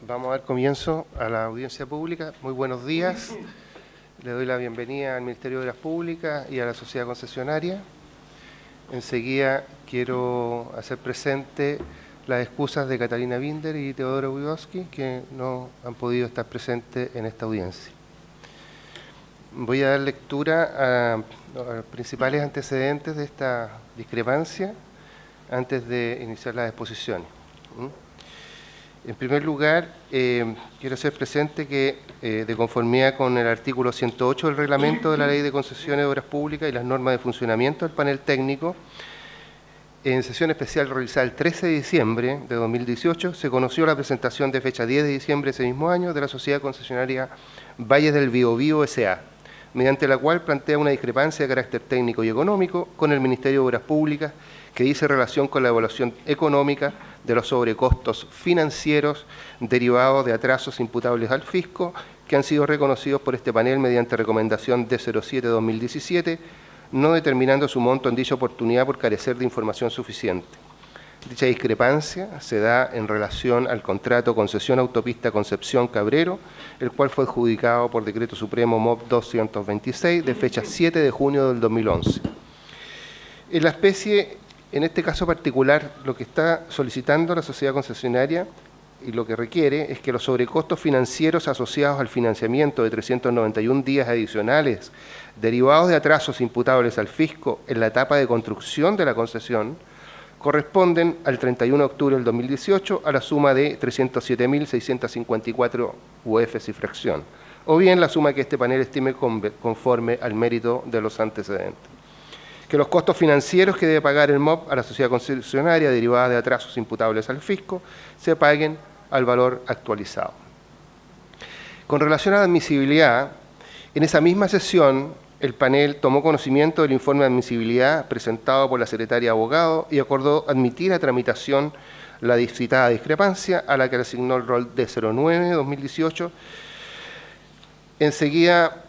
Vamos a dar comienzo a la audiencia pública. Muy buenos días. Le doy la bienvenida al Ministerio de Obras Públicas y a la sociedad concesionaria. Enseguida quiero hacer presente las excusas de Catalina Binder y Teodoro Wydowski, que no han podido estar presentes en esta audiencia. Voy a dar lectura a los principales antecedentes de esta discrepancia antes de iniciar las exposiciones. En primer lugar, quiero hacer presente que, de conformidad con el artículo 108 del reglamento de la Ley de Concesiones de Obras Públicas y las normas de funcionamiento del panel técnico, en sesión especial realizada el 13 de diciembre de 2018, se conoció la presentación de fecha 10 de diciembre de ese mismo año de la sociedad concesionaria Valles del Biobío S.A., mediante la cual plantea una discrepancia de carácter técnico y económico con el Ministerio de Obras Públicas que dice relación con la evaluación económica de los sobrecostos financieros derivados de atrasos imputables al fisco que han sido reconocidos por este panel mediante recomendación D07-2017, no determinando su monto en dicha oportunidad por carecer de información suficiente. Dicha discrepancia se da en relación al contrato concesión autopista Concepción Cabrero, el cual fue adjudicado por Decreto Supremo MOP 226 de fecha 7 de junio del 2011. En la especie, en este caso particular, lo que está solicitando la sociedad concesionaria y lo que requiere es que los sobrecostos financieros asociados al financiamiento de 391 días adicionales derivados de atrasos imputables al fisco en la etapa de construcción de la concesión corresponden al 31 de octubre del 2018 a la suma de 307.654 UFs y fracción, o bien la suma que este panel estime conforme al mérito de los antecedentes. Que los costos financieros que debe pagar el MOP a la sociedad concesionaria derivada de atrasos imputables al fisco se paguen al valor actualizado. Con relación a la admisibilidad, en esa misma sesión el panel tomó conocimiento del informe de admisibilidad presentado por la secretaria de Abogado y acordó admitir a tramitación la citada discrepancia a la que le asignó el rol D09-2018. Enseguida,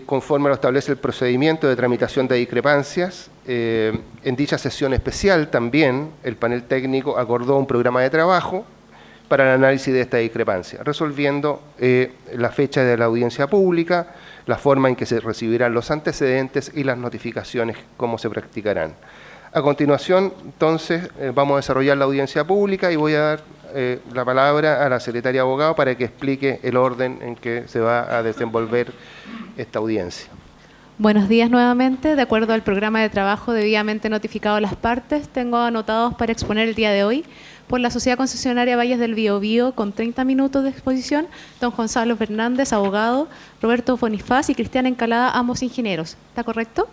conforme a lo establece el procedimiento de tramitación de discrepancias, en dicha sesión especial también el panel técnico acordó un programa de trabajo para el análisis de esta discrepancia, resolviendo la fecha de la audiencia pública, la forma en que se recibirán los antecedentes y las notificaciones, cómo se practicarán. A continuación, entonces, vamos a desarrollar la audiencia pública y voy a dar la palabra a la secretaria de Abogado para que explique el orden en que se va a desenvolver esta audiencia. Buenos días nuevamente. De acuerdo al programa de trabajo debidamente notificado a las partes, tengo anotados para exponer el día de hoy por la Sociedad Concesionaria Valles del Biobío con 30 minutos de exposición, don Gonzalo Fernández, abogado, Roberto Bonifaz y Cristian Encalada, ambos ingenieros. ¿Está correcto?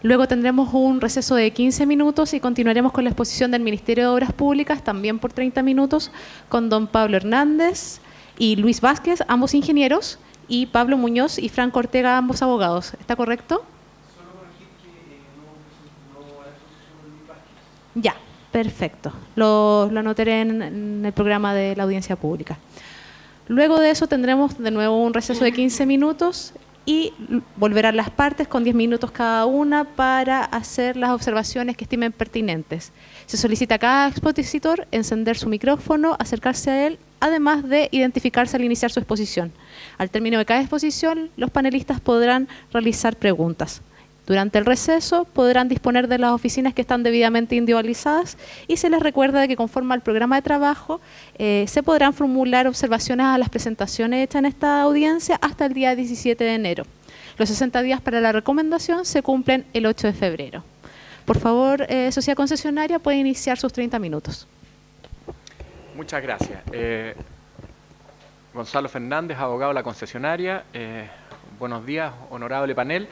Luego tendremos un receso de 15 minutos y continuaremos con la exposición del Ministerio de Obras Públicas, también por 30 minutos, con don Pablo Hernández y Luis Vázquez, ambos ingenieros, y Pablo Muñoz y Franco Ortega, ambos abogados. ¿Está correcto? Solo corregir que no hay exposición de Luis Vázquez. Ya, perfecto. Lo anotaré en el programa de la audiencia pública. Luego de eso tendremos de nuevo un receso de 15 minutos y volverán las partes con 10 minutos cada una para hacer las observaciones que estimen pertinentes. Se solicita a cada expositor encender su micrófono, acercarse a él, además de identificarse al iniciar su exposición. Al término de cada exposición, los panelistas podrán realizar preguntas. Durante el receso podrán disponer de las oficinas que están debidamente individualizadas y se les recuerda de que conforme al programa de trabajo se podrán formular observaciones a las presentaciones hechas en esta audiencia hasta el día 17 de enero. Los 60 días para la recomendación se cumplen el 8 de febrero. Por favor, sociedad concesionaria, puede iniciar sus 30 minutos. Muchas gracias. Gonzalo Fernández, abogado de la concesionaria. Buenos días, honorable panel.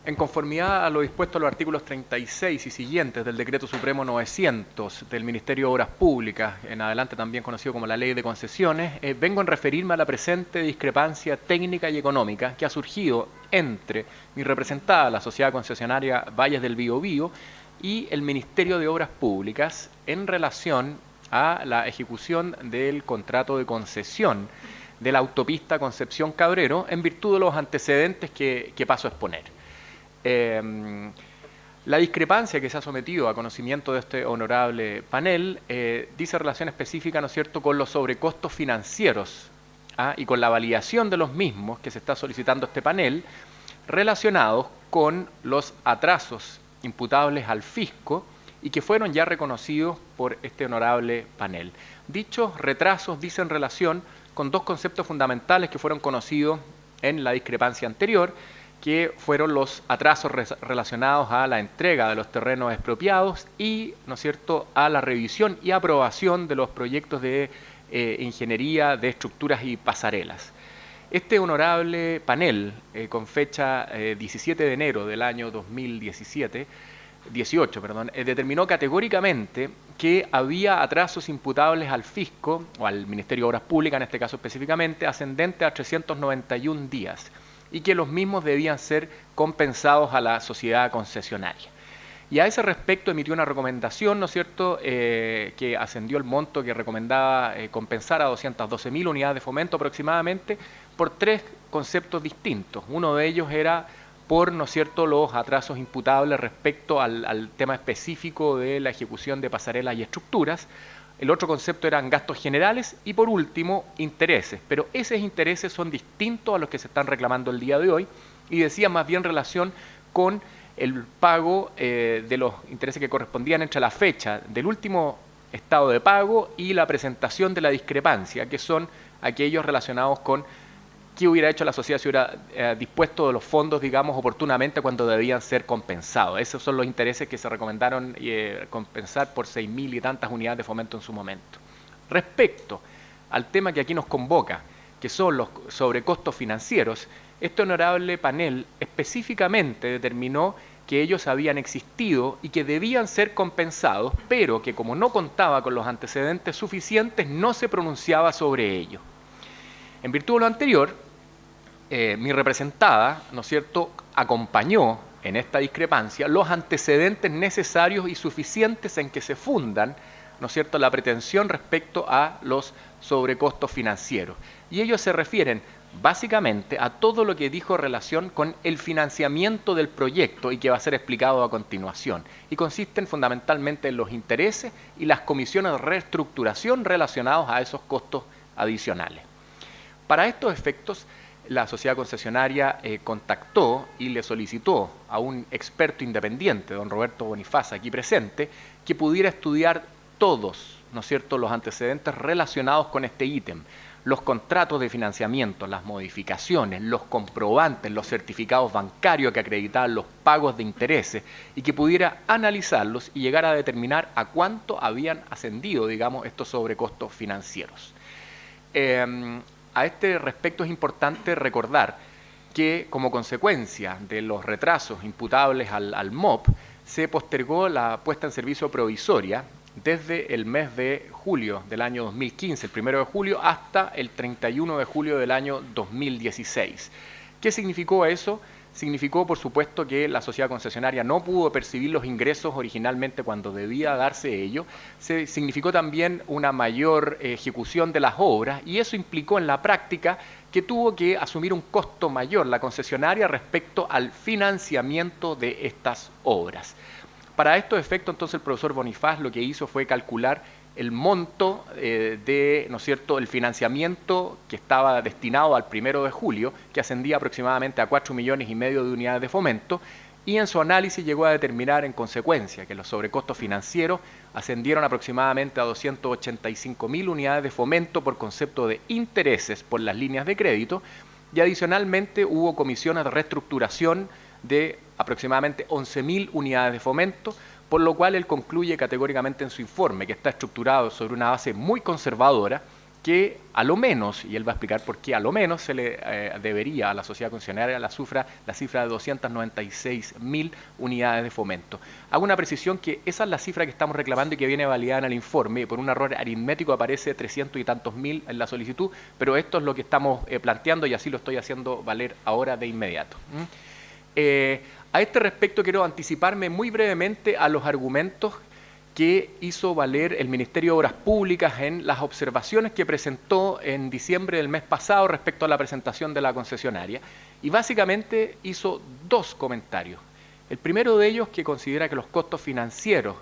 En conformidad a lo dispuesto en los artículos 36 y siguientes del Decreto Supremo 900 del Ministerio de Obras Públicas, en adelante también conocido como la Ley de Concesiones, vengo en referirme a la presente discrepancia técnica y económica que ha surgido entre mi representada, la Sociedad Concesionaria Valles del Biobío, y el Ministerio de Obras Públicas en relación a la ejecución del contrato de concesión de la autopista Concepción Cabrero en virtud de los antecedentes que paso a exponer. La discrepancia que se ha sometido a conocimiento de este honorable panel dice relación específica, ¿no es cierto?, con los sobrecostos financieros y con la validación de los mismos que se está solicitando este panel relacionados con los atrasos imputables al fisco y que fueron ya reconocidos por este honorable panel. Dichos retrasos dicen relación con dos conceptos fundamentales que fueron conocidos en la discrepancia anterior, que fueron los atrasos relacionados a la entrega de los terrenos expropiados y, ¿no es cierto?, a la revisión y aprobación de los proyectos de ingeniería de estructuras y pasarelas. Este honorable panel, con fecha 17 de enero del año 2018, determinó categóricamente que había atrasos imputables al fisco, o al Ministerio de Obras Públicas en este caso específicamente, ascendente a 391 días, y que los mismos debían ser compensados a la sociedad concesionaria. Y a ese respecto emitió una recomendación, ¿no es cierto?, que ascendió el monto que recomendaba compensar a 212.000 unidades de fomento aproximadamente por tres conceptos distintos. Uno de ellos era por, ¿no es cierto?, los atrasos imputables respecto al tema específico de la ejecución de pasarelas y estructuras. El otro concepto eran gastos generales y, por último, intereses. Pero esos intereses son distintos a los que se están reclamando el día de hoy y decían más bien relación con el pago de los intereses que correspondían entre la fecha del último estado de pago y la presentación de la discrepancia, que son aquellos relacionados con qué hubiera hecho la sociedad si hubiera dispuesto de los fondos, digamos, oportunamente cuando debían ser compensados. Esos son los intereses que se recomendaron compensar por 6.000 y tantas unidades de fomento en su momento. Respecto al tema que aquí nos convoca, que son los sobrecostos financieros, este honorable panel específicamente determinó que ellos habían existido y que debían ser compensados, pero que como no contaba con los antecedentes suficientes, no se pronunciaba sobre ello. En virtud de lo anterior, mi representada, ¿no es cierto?, acompañó en esta discrepancia los antecedentes necesarios y suficientes en que se fundan, ¿no es cierto?, la pretensión respecto a los sobrecostos financieros. Y ellos se refieren básicamente a todo lo que dijo relación con el financiamiento del proyecto y que va a ser explicado a continuación. Y consisten fundamentalmente en los intereses y las comisiones de reestructuración relacionados a esos costos adicionales. Para estos efectos, la sociedad concesionaria contactó y le solicitó a un experto independiente, don Roberto Bonifaz, aquí presente, que pudiera estudiar todos, ¿no es cierto?, los antecedentes relacionados con este ítem, los contratos de financiamiento, las modificaciones, los comprobantes, los certificados bancarios que acreditaban los pagos de intereses y que pudiera analizarlos y llegar a determinar a cuánto habían ascendido, digamos, estos sobrecostos financieros. A este respecto es importante recordar que como consecuencia de los retrasos imputables al MOP, se postergó la puesta en servicio provisoria desde el mes de julio del año 2015, el 1 de julio, hasta el 31 de julio del año 2016. ¿Qué significó eso? Significó, por supuesto, que la sociedad concesionaria no pudo percibir los ingresos originalmente cuando debía darse ello. Significó también una mayor ejecución de las obras y eso implicó en la práctica que tuvo que asumir un costo mayor la concesionaria respecto al financiamiento de estas obras. Para estos efectos, entonces, el profesor Bonifaz lo que hizo fue calcular el monto ¿no es cierto?, el financiamiento que estaba destinado al 1 de julio, que ascendía aproximadamente a 4,5 millones de unidades de fomento, y en su análisis llegó a determinar en consecuencia que los sobrecostos financieros ascendieron aproximadamente a 285.000 unidades de fomento por concepto de intereses por las líneas de crédito, y adicionalmente hubo comisiones de reestructuración de aproximadamente 11.000 unidades de fomento, por lo cual él concluye categóricamente en su informe que está estructurado sobre una base muy conservadora que a lo menos, y él va a explicar por qué, a lo menos se le debería a la sociedad concesionaria la cifra de 296.000 unidades de fomento. Hago una precisión que esa es la cifra que estamos reclamando y que viene validada en el informe, y por un error aritmético aparece 300 y tantos mil en la solicitud, pero esto es lo que estamos planteando y así lo estoy haciendo valer ahora de inmediato. A este respecto quiero anticiparme muy brevemente a los argumentos que hizo valer el Ministerio de Obras Públicas en las observaciones que presentó en diciembre del mes pasado respecto a la presentación de la concesionaria. Y básicamente hizo dos comentarios. El primero de ellos, que considera que los costos financieros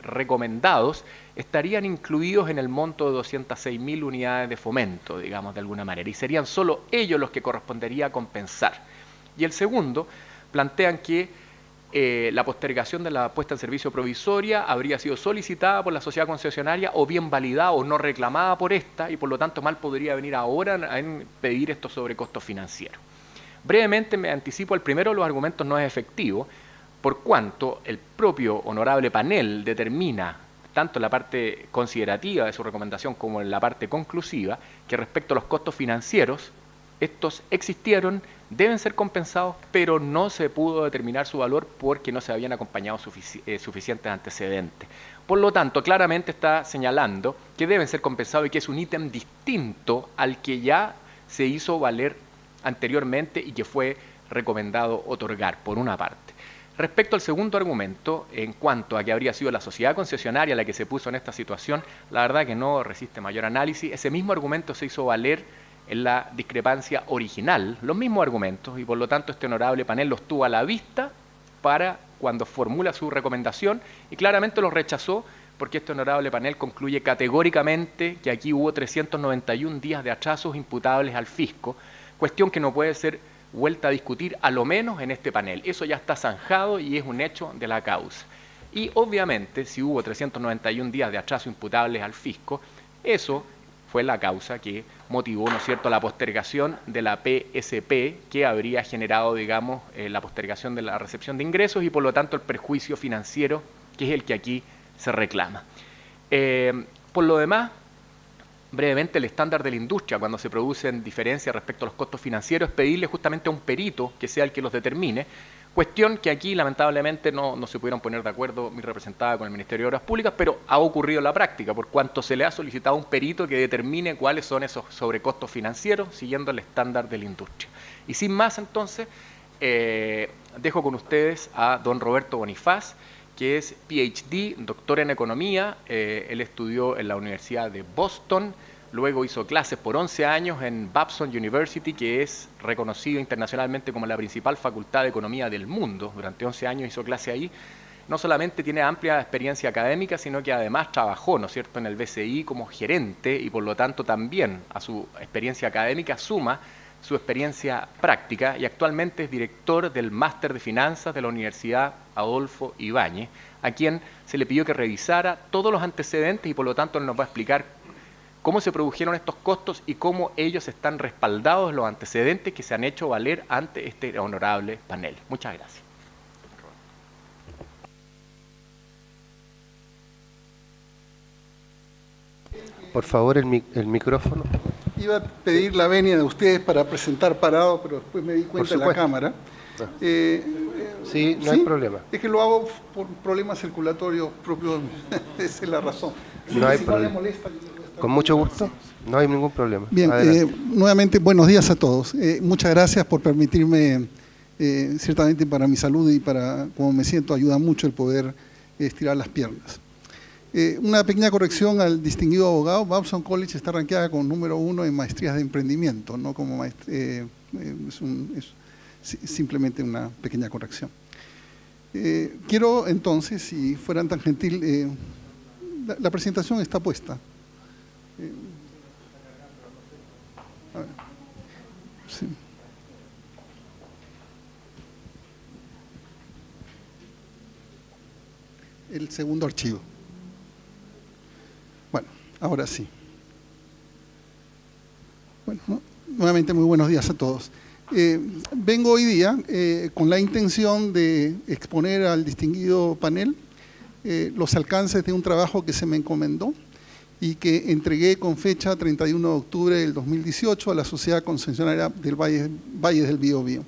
recomendados estarían incluidos en el monto de 206.000 unidades de fomento, digamos, de alguna manera, y serían solo ellos los que correspondería compensar. Y el segundo, plantean que la postergación de la puesta en servicio provisoria habría sido solicitada por la sociedad concesionaria o bien validada o no reclamada por esta, y por lo tanto mal podría venir ahora a pedir estos sobrecostos financieros. Brevemente me anticipo, el primero de los argumentos no es efectivo, por cuanto el propio honorable panel determina, tanto en la parte considerativa de su recomendación como en la parte conclusiva, que respecto a los costos financieros, estos existieron, deben ser compensados, pero no se pudo determinar su valor porque no se habían acompañado suficientes antecedentes. Por lo tanto, claramente está señalando que deben ser compensados y que es un ítem distinto al que ya se hizo valer anteriormente y que fue recomendado otorgar, por una parte. Respecto al segundo argumento, en cuanto a que habría sido la sociedad concesionaria la que se puso en esta situación, la verdad que no resiste mayor análisis. Ese mismo argumento se hizo valer en la discrepancia original, los mismos argumentos, y por lo tanto este honorable panel los tuvo a la vista para cuando formula su recomendación, y claramente los rechazó porque este honorable panel concluye categóricamente que aquí hubo 391 días de atrasos imputables al fisco, cuestión que no puede ser vuelta a discutir, a lo menos en este panel. Eso ya está zanjado y es un hecho de la causa. Y obviamente, si hubo 391 días de atraso imputables al fisco, eso fue la causa que motivó, ¿no es cierto?, la postergación de la PSP, que habría generado, digamos, la postergación de la recepción de ingresos y por lo tanto el perjuicio financiero, que es el que aquí se reclama. Por lo demás, brevemente, el estándar de la industria, cuando se producen diferencias respecto a los costos financieros, es pedirle justamente a un perito que sea el que los determine, cuestión que aquí lamentablemente no se pudieron poner de acuerdo mi representada con el Ministerio de Obras Públicas, pero ha ocurrido en la práctica, por cuanto se le ha solicitado a un perito que determine cuáles son esos sobrecostos financieros, siguiendo el estándar de la industria. Y sin más, entonces, dejo con ustedes a don Roberto Bonifaz, que es PhD, doctor en Economía. Él estudió en la Universidad de Boston, luego hizo clases por 11 años en Babson University, que es reconocido internacionalmente como la principal facultad de economía del mundo. Durante 11 años hizo clase ahí. No solamente tiene amplia experiencia académica, sino que además trabajó, ¿no es cierto?, en el BCI como gerente y por lo tanto también a su experiencia académica suma su experiencia práctica y actualmente es director del Máster de Finanzas de la Universidad Adolfo Ibáñez, a quien se le pidió que revisara todos los antecedentes y por lo tanto él nos va a explicar cómo se produjeron estos costos y cómo ellos están respaldados en los antecedentes que se han hecho valer ante este honorable panel. Muchas gracias. Por favor, el micrófono. Iba a pedir la venia de ustedes para presentar parado, pero después me di cuenta de la cámara. Sí, no hay problema. Es que lo hago por problemas circulatorios propios, esa es la razón. No hay problema. Con mucho gusto, no hay ningún problema. Bien, nuevamente buenos días a todos. Muchas gracias por permitirme, ciertamente para mi salud y para cómo me siento, ayuda mucho el poder estirar las piernas. Una pequeña corrección al distinguido abogado. Babson College está rankeada como número 1 en maestrías de emprendimiento, no como es simplemente una pequeña corrección. Quiero entonces, si fueran tan gentil, la presentación está puesta. A ver. Sí. El segundo archivo. Bueno, ahora sí. Bueno, nuevamente muy buenos días a todos. Vengo hoy día con la intención de exponer al distinguido panel los alcances de un trabajo que se me encomendó y que entregué con fecha 31 de octubre del 2018 a la Sociedad Concesionaria del Valle del Biobío.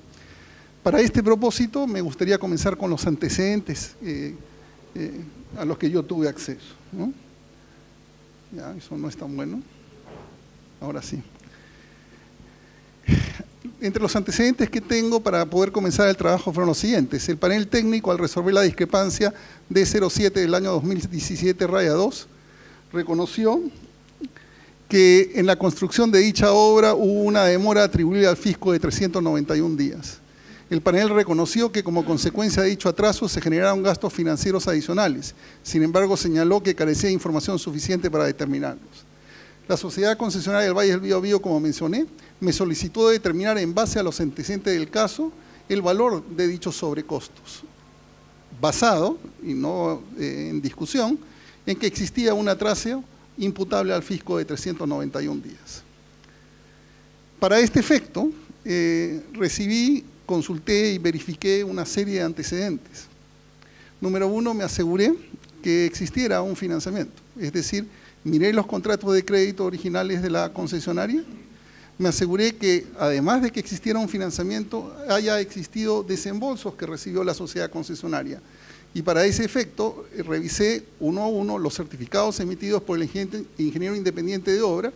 Para este propósito me gustaría comenzar con los antecedentes a los que yo tuve acceso, ¿no? Ya, eso no es tan bueno. Ahora sí. Entre los antecedentes que tengo para poder comenzar el trabajo fueron los siguientes. El panel técnico, al resolver la discrepancia D07 del año 2017-2, reconoció que en la construcción de dicha obra hubo una demora atribuible al fisco de 391 días. El panel reconoció que como consecuencia de dicho atraso se generaron gastos financieros adicionales. Sin embargo, señaló que carecía de información suficiente para determinarlos. La Sociedad Concesionaria del Valle del Biobío, como mencioné, me solicitó determinar en base a los antecedentes del caso el valor de dichos sobrecostos, basado, y no en discusión, en que existía un atraso imputable al fisco de 391 días. Para este efecto, recibí, consulté y verifiqué una serie de antecedentes. Número uno, me aseguré que existiera un financiamiento, es decir, miré los contratos de crédito originales de la concesionaria, me aseguré que, además de que existiera un financiamiento, haya existido desembolsos que recibió la sociedad concesionaria. Y para ese efecto, revisé uno a uno los certificados emitidos por el ingeniero independiente de obra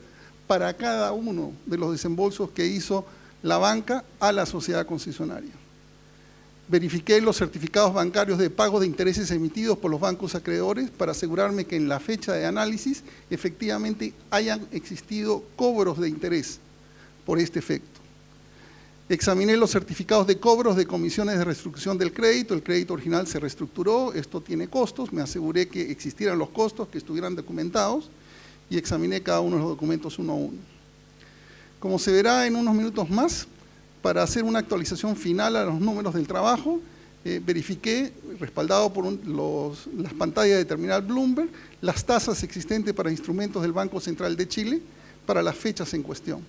para cada uno de los desembolsos que hizo la banca a la sociedad concesionaria. Verifiqué los certificados bancarios de pago de intereses emitidos por los bancos acreedores para asegurarme que en la fecha de análisis efectivamente hayan existido cobros de interés por este efecto. Examiné los certificados de cobros de comisiones de reestructuración del crédito. El crédito original se reestructuró, esto tiene costos, me aseguré que existieran los costos, que estuvieran documentados y examiné cada uno de los documentos uno a uno. Como se verá en unos minutos más, para hacer una actualización final a los números del trabajo, verifiqué, respaldado por las pantallas de terminal Bloomberg, las tasas existentes para instrumentos del Banco Central de Chile para las fechas en cuestión.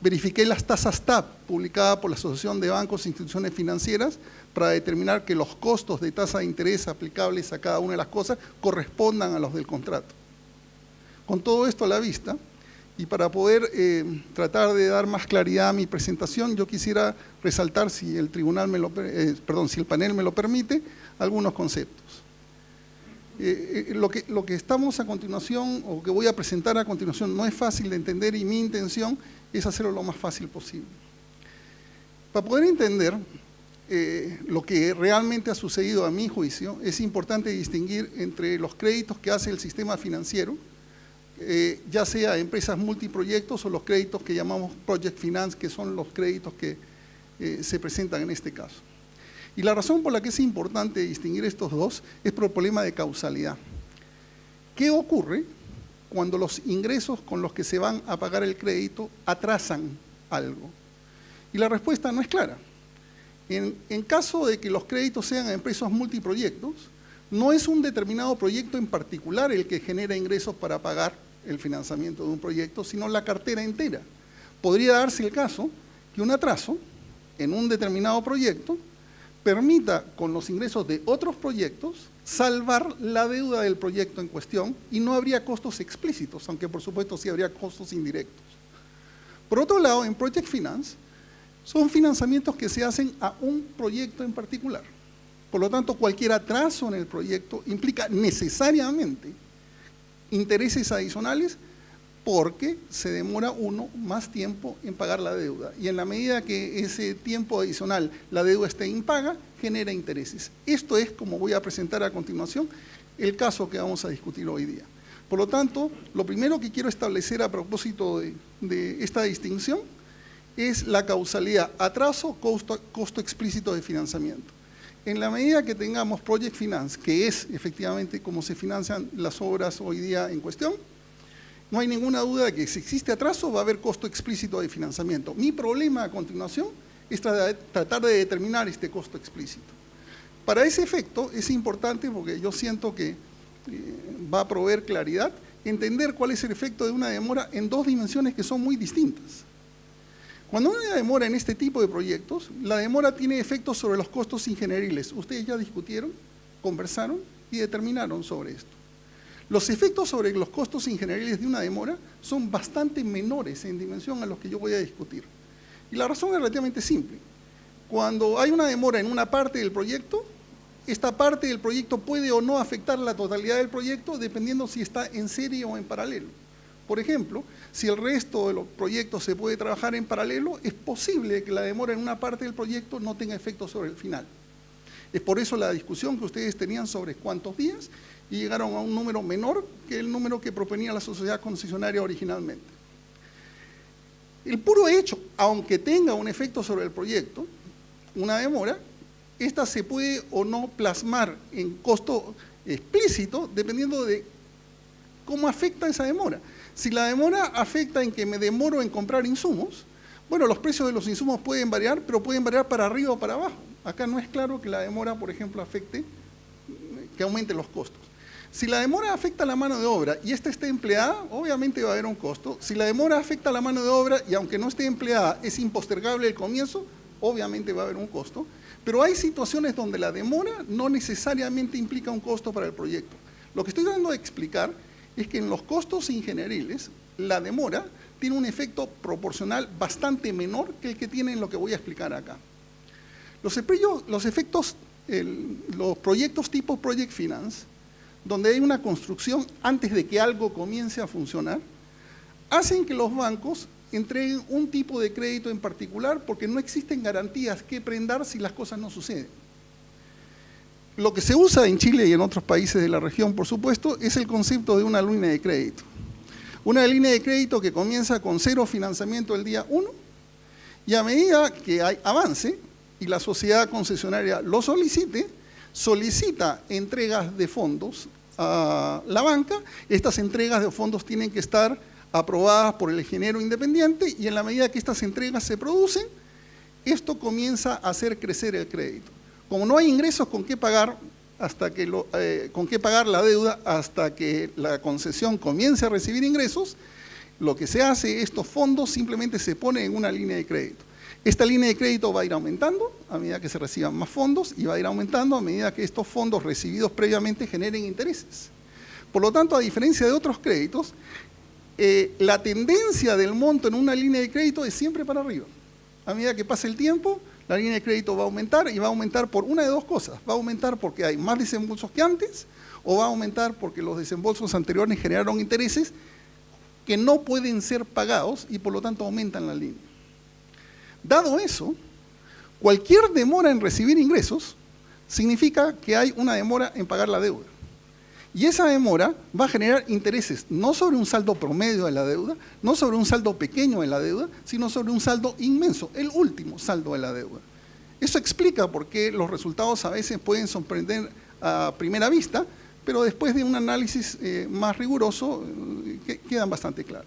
Verifiqué las tasas TAP publicadas por la Asociación de Bancos e Instituciones Financieras para determinar que los costos de tasa de interés aplicables a cada una de las cosas correspondan a los del contrato. Con todo esto a la vista, y para poder tratar de dar más claridad a mi presentación, yo quisiera resaltar, si el panel me lo permite, algunos conceptos. Lo que estamos a continuación, o que voy a presentar a continuación, no es fácil de entender y mi intención es hacerlo lo más fácil posible. Para poder entender lo que realmente ha sucedido a mi juicio, es importante distinguir entre los créditos que hace el sistema financiero, ya sea empresas multiproyectos o los créditos que llamamos Project Finance, que son los créditos que se presentan en este caso. Y la razón por la que es importante distinguir estos dos es por el problema de causalidad. ¿Qué ocurre cuando los ingresos con los que se van a pagar el crédito atrasan algo? Y la respuesta no es clara. En caso de que los créditos sean a empresas multiproyectos, no es un determinado proyecto en particular el que genera ingresos para pagar el financiamiento de un proyecto, sino la cartera entera. Podría darse el caso que un atraso en un determinado proyecto permita, con los ingresos de otros proyectos, salvar la deuda del proyecto en cuestión y no habría costos explícitos, aunque por supuesto sí habría costos indirectos. Por otro lado, en Project Finance, son financiamientos que se hacen a un proyecto en particular. Por lo tanto, cualquier atraso en el proyecto implica necesariamente intereses adicionales porque se demora uno más tiempo en pagar la deuda. Y en la medida que ese tiempo adicional, la deuda esté impaga, genera intereses. Esto es, como voy a presentar a continuación, el caso que vamos a discutir hoy día. Por lo tanto, lo primero que quiero establecer a propósito de esta distinción es la causalidad atraso, costo explícito de financiamiento. En la medida que tengamos Project Finance, que es efectivamente cómo se financian las obras hoy día en cuestión, no hay ninguna duda de que si existe atraso va a haber costo explícito de financiamiento. Mi problema a continuación es tratar de determinar este costo explícito. Para ese efecto es importante, porque yo siento que va a proveer claridad, entender cuál es el efecto de una demora en dos dimensiones que son muy distintas. Cuando hay una demora en este tipo de proyectos, la demora tiene efectos sobre los costos ingenieriles. Ustedes ya discutieron, conversaron y determinaron sobre esto. Los efectos sobre los costos ingenieriles de una demora son bastante menores en dimensión a los que yo voy a discutir. Y la razón es relativamente simple. Cuando hay una demora en una parte del proyecto, esta parte del proyecto puede o no afectar la totalidad del proyecto dependiendo si está en serie o en paralelo. Por ejemplo, si el resto de los proyectos se puede trabajar en paralelo, es posible que la demora en una parte del proyecto no tenga efecto sobre el final. Es por eso la discusión que ustedes tenían sobre cuántos días y llegaron a un número menor que el número que proponía la sociedad concesionaria originalmente. El puro hecho, aunque tenga un efecto sobre el proyecto, una demora, esta se puede o no plasmar en costo explícito dependiendo de cómo afecta esa demora. Si la demora afecta en que me demoro en comprar insumos, bueno, los precios de los insumos pueden variar, pero pueden variar para arriba o para abajo. Acá no es claro que la demora, por ejemplo, afecte, que aumente los costos. Si la demora afecta a la mano de obra y esta está empleada, obviamente va a haber un costo. Si la demora afecta a la mano de obra y aunque no esté empleada es impostergable el comienzo, obviamente va a haber un costo. Pero hay situaciones donde la demora no necesariamente implica un costo para el proyecto. Lo que estoy tratando de explicar es que en los costos ingenieriles, la demora tiene un efecto proporcional bastante menor que el que tiene en lo que voy a explicar acá. Los proyectos tipo Project Finance, donde hay una construcción antes de que algo comience a funcionar, hacen que los bancos entreguen un tipo de crédito en particular porque no existen garantías que prendar si las cosas no suceden. Lo que se usa en Chile y en otros países de la región, por supuesto, es el concepto de una línea de crédito. Una línea de crédito que comienza con 0 financiamiento el día 1 y a medida que hay avance y la sociedad concesionaria lo solicite, solicita entregas de fondos a la banca. Estas entregas de fondos tienen que estar aprobadas por el ingeniero independiente y en la medida que estas entregas se producen, esto comienza a hacer crecer el crédito. Como no hay ingresos con qué pagar la deuda hasta que la concesión comience a recibir ingresos, lo que se hace, estos fondos simplemente se ponen en una línea de crédito. Esta línea de crédito va a ir aumentando a medida que se reciban más fondos y va a ir aumentando a medida que estos fondos recibidos previamente generen intereses. Por lo tanto, a diferencia de otros créditos, la tendencia del monto en una línea de crédito es siempre para arriba. A medida que pasa el tiempo, la línea de crédito va a aumentar y va a aumentar por una de dos cosas. Va a aumentar porque hay más desembolsos que antes o va a aumentar porque los desembolsos anteriores generaron intereses que no pueden ser pagados y por lo tanto aumentan la línea. Dado eso, cualquier demora en recibir ingresos significa que hay una demora en pagar la deuda. Y esa demora va a generar intereses no sobre un saldo promedio de la deuda, no sobre un saldo pequeño de la deuda, sino sobre un saldo inmenso, el último saldo de la deuda. Eso explica por qué los resultados a veces pueden sorprender a primera vista, pero después de un análisis más riguroso quedan bastante claros.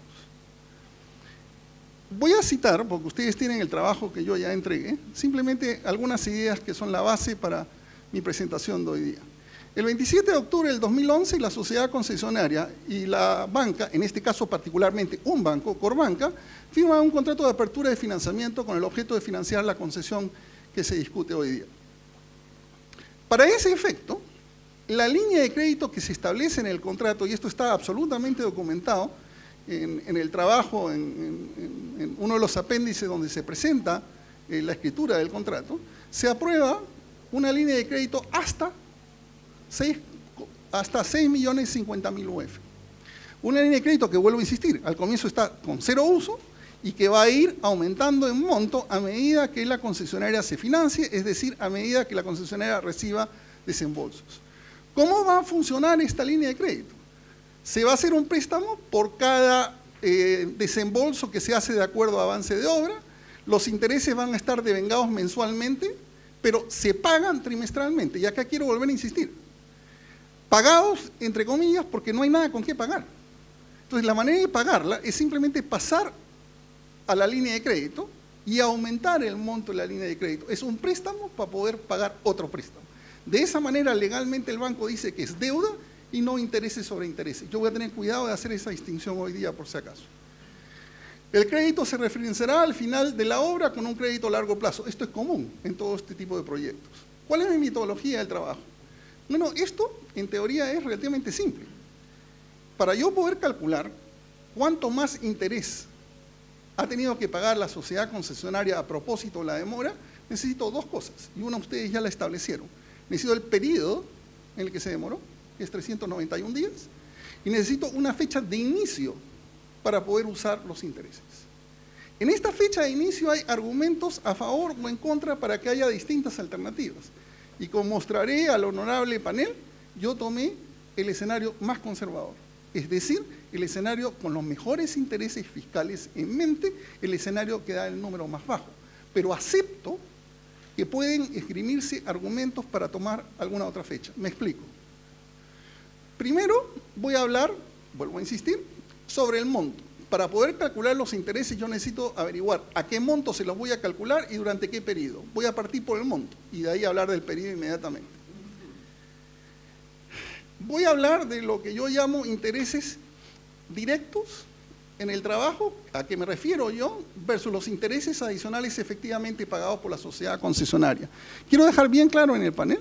Voy a citar, porque ustedes tienen el trabajo que yo ya entregué, simplemente algunas ideas que son la base para mi presentación de hoy día. El 27 de octubre del 2011, la sociedad concesionaria y la banca, en este caso particularmente un banco, Corbanca, firman un contrato de apertura de financiamiento con el objeto de financiar la concesión que se discute hoy día. Para ese efecto, la línea de crédito que se establece en el contrato, y esto está absolutamente documentado en el trabajo, en uno de los apéndices donde se presenta la escritura del contrato, se aprueba una línea de crédito hasta 6.050.000 UF. Una línea de crédito que, vuelvo a insistir, al comienzo está con 0 uso y que va a ir aumentando en monto a medida que la concesionaria se financie, es decir, a medida que la concesionaria reciba desembolsos. ¿Cómo va a funcionar esta línea de crédito? Se va a hacer un préstamo por cada desembolso que se hace de acuerdo a avance de obra, los intereses van a estar devengados mensualmente, pero se pagan trimestralmente, y acá quiero volver a insistir. Pagados, entre comillas, porque no hay nada con qué pagar. Entonces, la manera de pagarla es simplemente pasar a la línea de crédito y aumentar el monto de la línea de crédito. Es un préstamo para poder pagar otro préstamo. De esa manera, legalmente el banco dice que es deuda y no intereses sobre intereses. Yo voy a tener cuidado de hacer esa distinción hoy día, por si acaso. El crédito se referenciará al final de la obra con un crédito a largo plazo. Esto es común en todo este tipo de proyectos. ¿Cuál es mi metodología del trabajo? Bueno, esto en teoría es relativamente simple. Para yo poder calcular cuánto más interés ha tenido que pagar la sociedad concesionaria a propósito de la demora, necesito dos cosas, y una ustedes ya la establecieron. Necesito el periodo en el que se demoró, que es 391 días, y necesito una fecha de inicio para poder usar los intereses. En esta fecha de inicio hay argumentos a favor o en contra para que haya distintas alternativas. Y como mostraré al honorable panel, yo tomé el escenario más conservador. Es decir, el escenario con los mejores intereses fiscales en mente, el escenario que da el número más bajo. Pero acepto que pueden esgrimirse argumentos para tomar alguna otra fecha. Me explico. Primero voy a hablar, vuelvo a insistir, sobre el monto. Para poder calcular los intereses yo necesito averiguar a qué monto se los voy a calcular y durante qué periodo. Voy a partir por el monto y de ahí hablar del periodo inmediatamente. Voy a hablar de lo que yo llamo intereses directos en el trabajo, a qué me refiero yo, versus los intereses adicionales efectivamente pagados por la sociedad concesionaria. Quiero dejar bien claro en el panel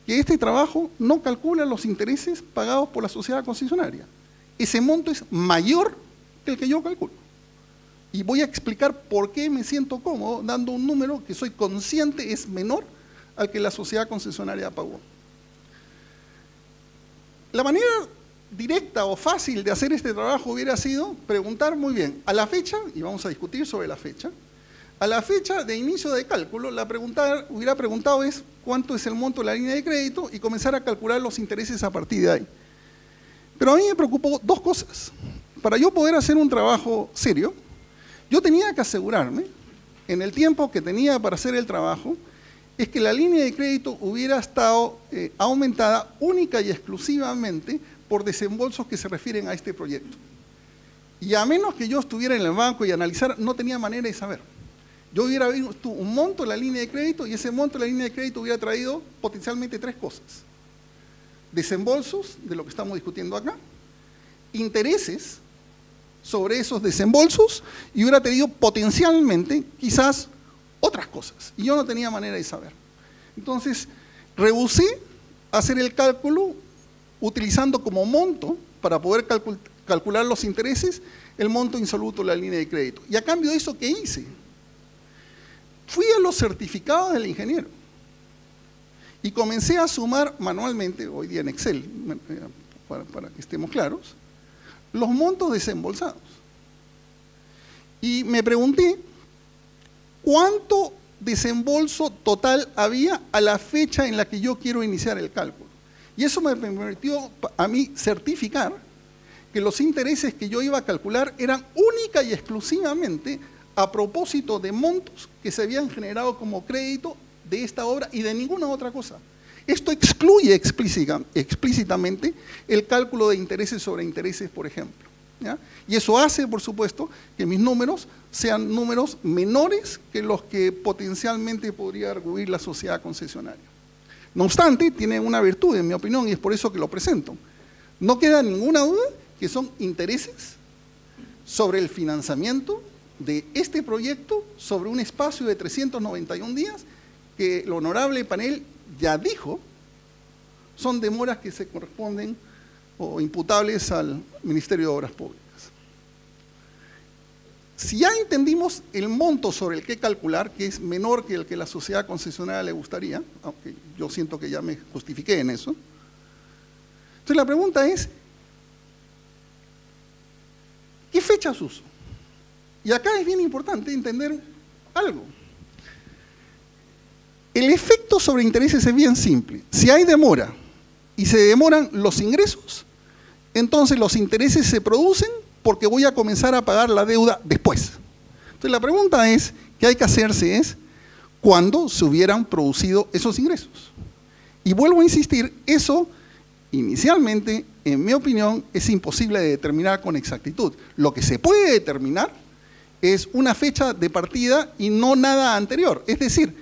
que este trabajo no calcula los intereses pagados por la sociedad concesionaria. Ese monto es mayor que el que yo calculo. Y voy a explicar por qué me siento cómodo dando un número que soy consciente es menor al que la sociedad concesionaria pagó. La manera directa o fácil de hacer este trabajo hubiera sido preguntar muy bien, a la fecha, y vamos a discutir sobre la fecha, a la fecha de inicio de cálculo, hubiera preguntado es cuánto es el monto de la línea de crédito y comenzar a calcular los intereses a partir de ahí. Pero a mí me preocupó dos cosas. Para yo poder hacer un trabajo serio, yo tenía que asegurarme, en el tiempo que tenía para hacer el trabajo, es que la línea de crédito hubiera estado aumentada única y exclusivamente por desembolsos que se refieren a este proyecto. Y a menos que yo estuviera en el banco y analizara, no tenía manera de saber. Yo hubiera visto un monto en la línea de crédito y ese monto en la línea de crédito hubiera traído potencialmente tres cosas. Desembolsos, de lo que estamos discutiendo acá, intereses sobre esos desembolsos y hubiera tenido potencialmente quizás otras cosas. Y yo no tenía manera de saber. Entonces, rehusé hacer el cálculo utilizando como monto, para poder calcular los intereses, el monto insoluto de la línea de crédito. Y a cambio de eso, ¿qué hice? Fui a los certificados del ingeniero y comencé a sumar manualmente, hoy día en Excel, para que estemos claros, los montos desembolsados. Y me pregunté, ¿cuánto desembolso total había a la fecha en la que yo quiero iniciar el cálculo? Y eso me permitió a mí certificar que los intereses que yo iba a calcular eran única y exclusivamente a propósito de montos que se habían generado como crédito de esta obra y de ninguna otra cosa. Esto excluye explícitamente el cálculo de intereses sobre intereses, por ejemplo, ¿ya? Y eso hace, por supuesto, que mis números sean números menores que los que potencialmente podría arguir la sociedad concesionaria. No obstante, tiene una virtud, en mi opinión, y es por eso que lo presento. No queda ninguna duda que son intereses sobre el financiamiento de este proyecto sobre un espacio de 391 días que el honorable panel ya dijo son demoras que se corresponden o imputables al Ministerio de Obras Públicas. Si ya entendimos el monto sobre el que calcular, que es menor que el que la sociedad concesionaria le gustaría, aunque yo siento que ya me justifiqué en eso, entonces la pregunta es, ¿qué fechas uso? Y acá es bien importante entender algo. El efecto sobre intereses es bien simple. Si hay demora y se demoran los ingresos, entonces los intereses se producen porque voy a comenzar a pagar la deuda después. Entonces la pregunta es, que hay que hacerse es, ¿cuándo se hubieran producido esos ingresos? Y vuelvo a insistir, eso inicialmente, en mi opinión, es imposible de determinar con exactitud. Lo que se puede determinar es una fecha de partida y no nada anterior. Es decir,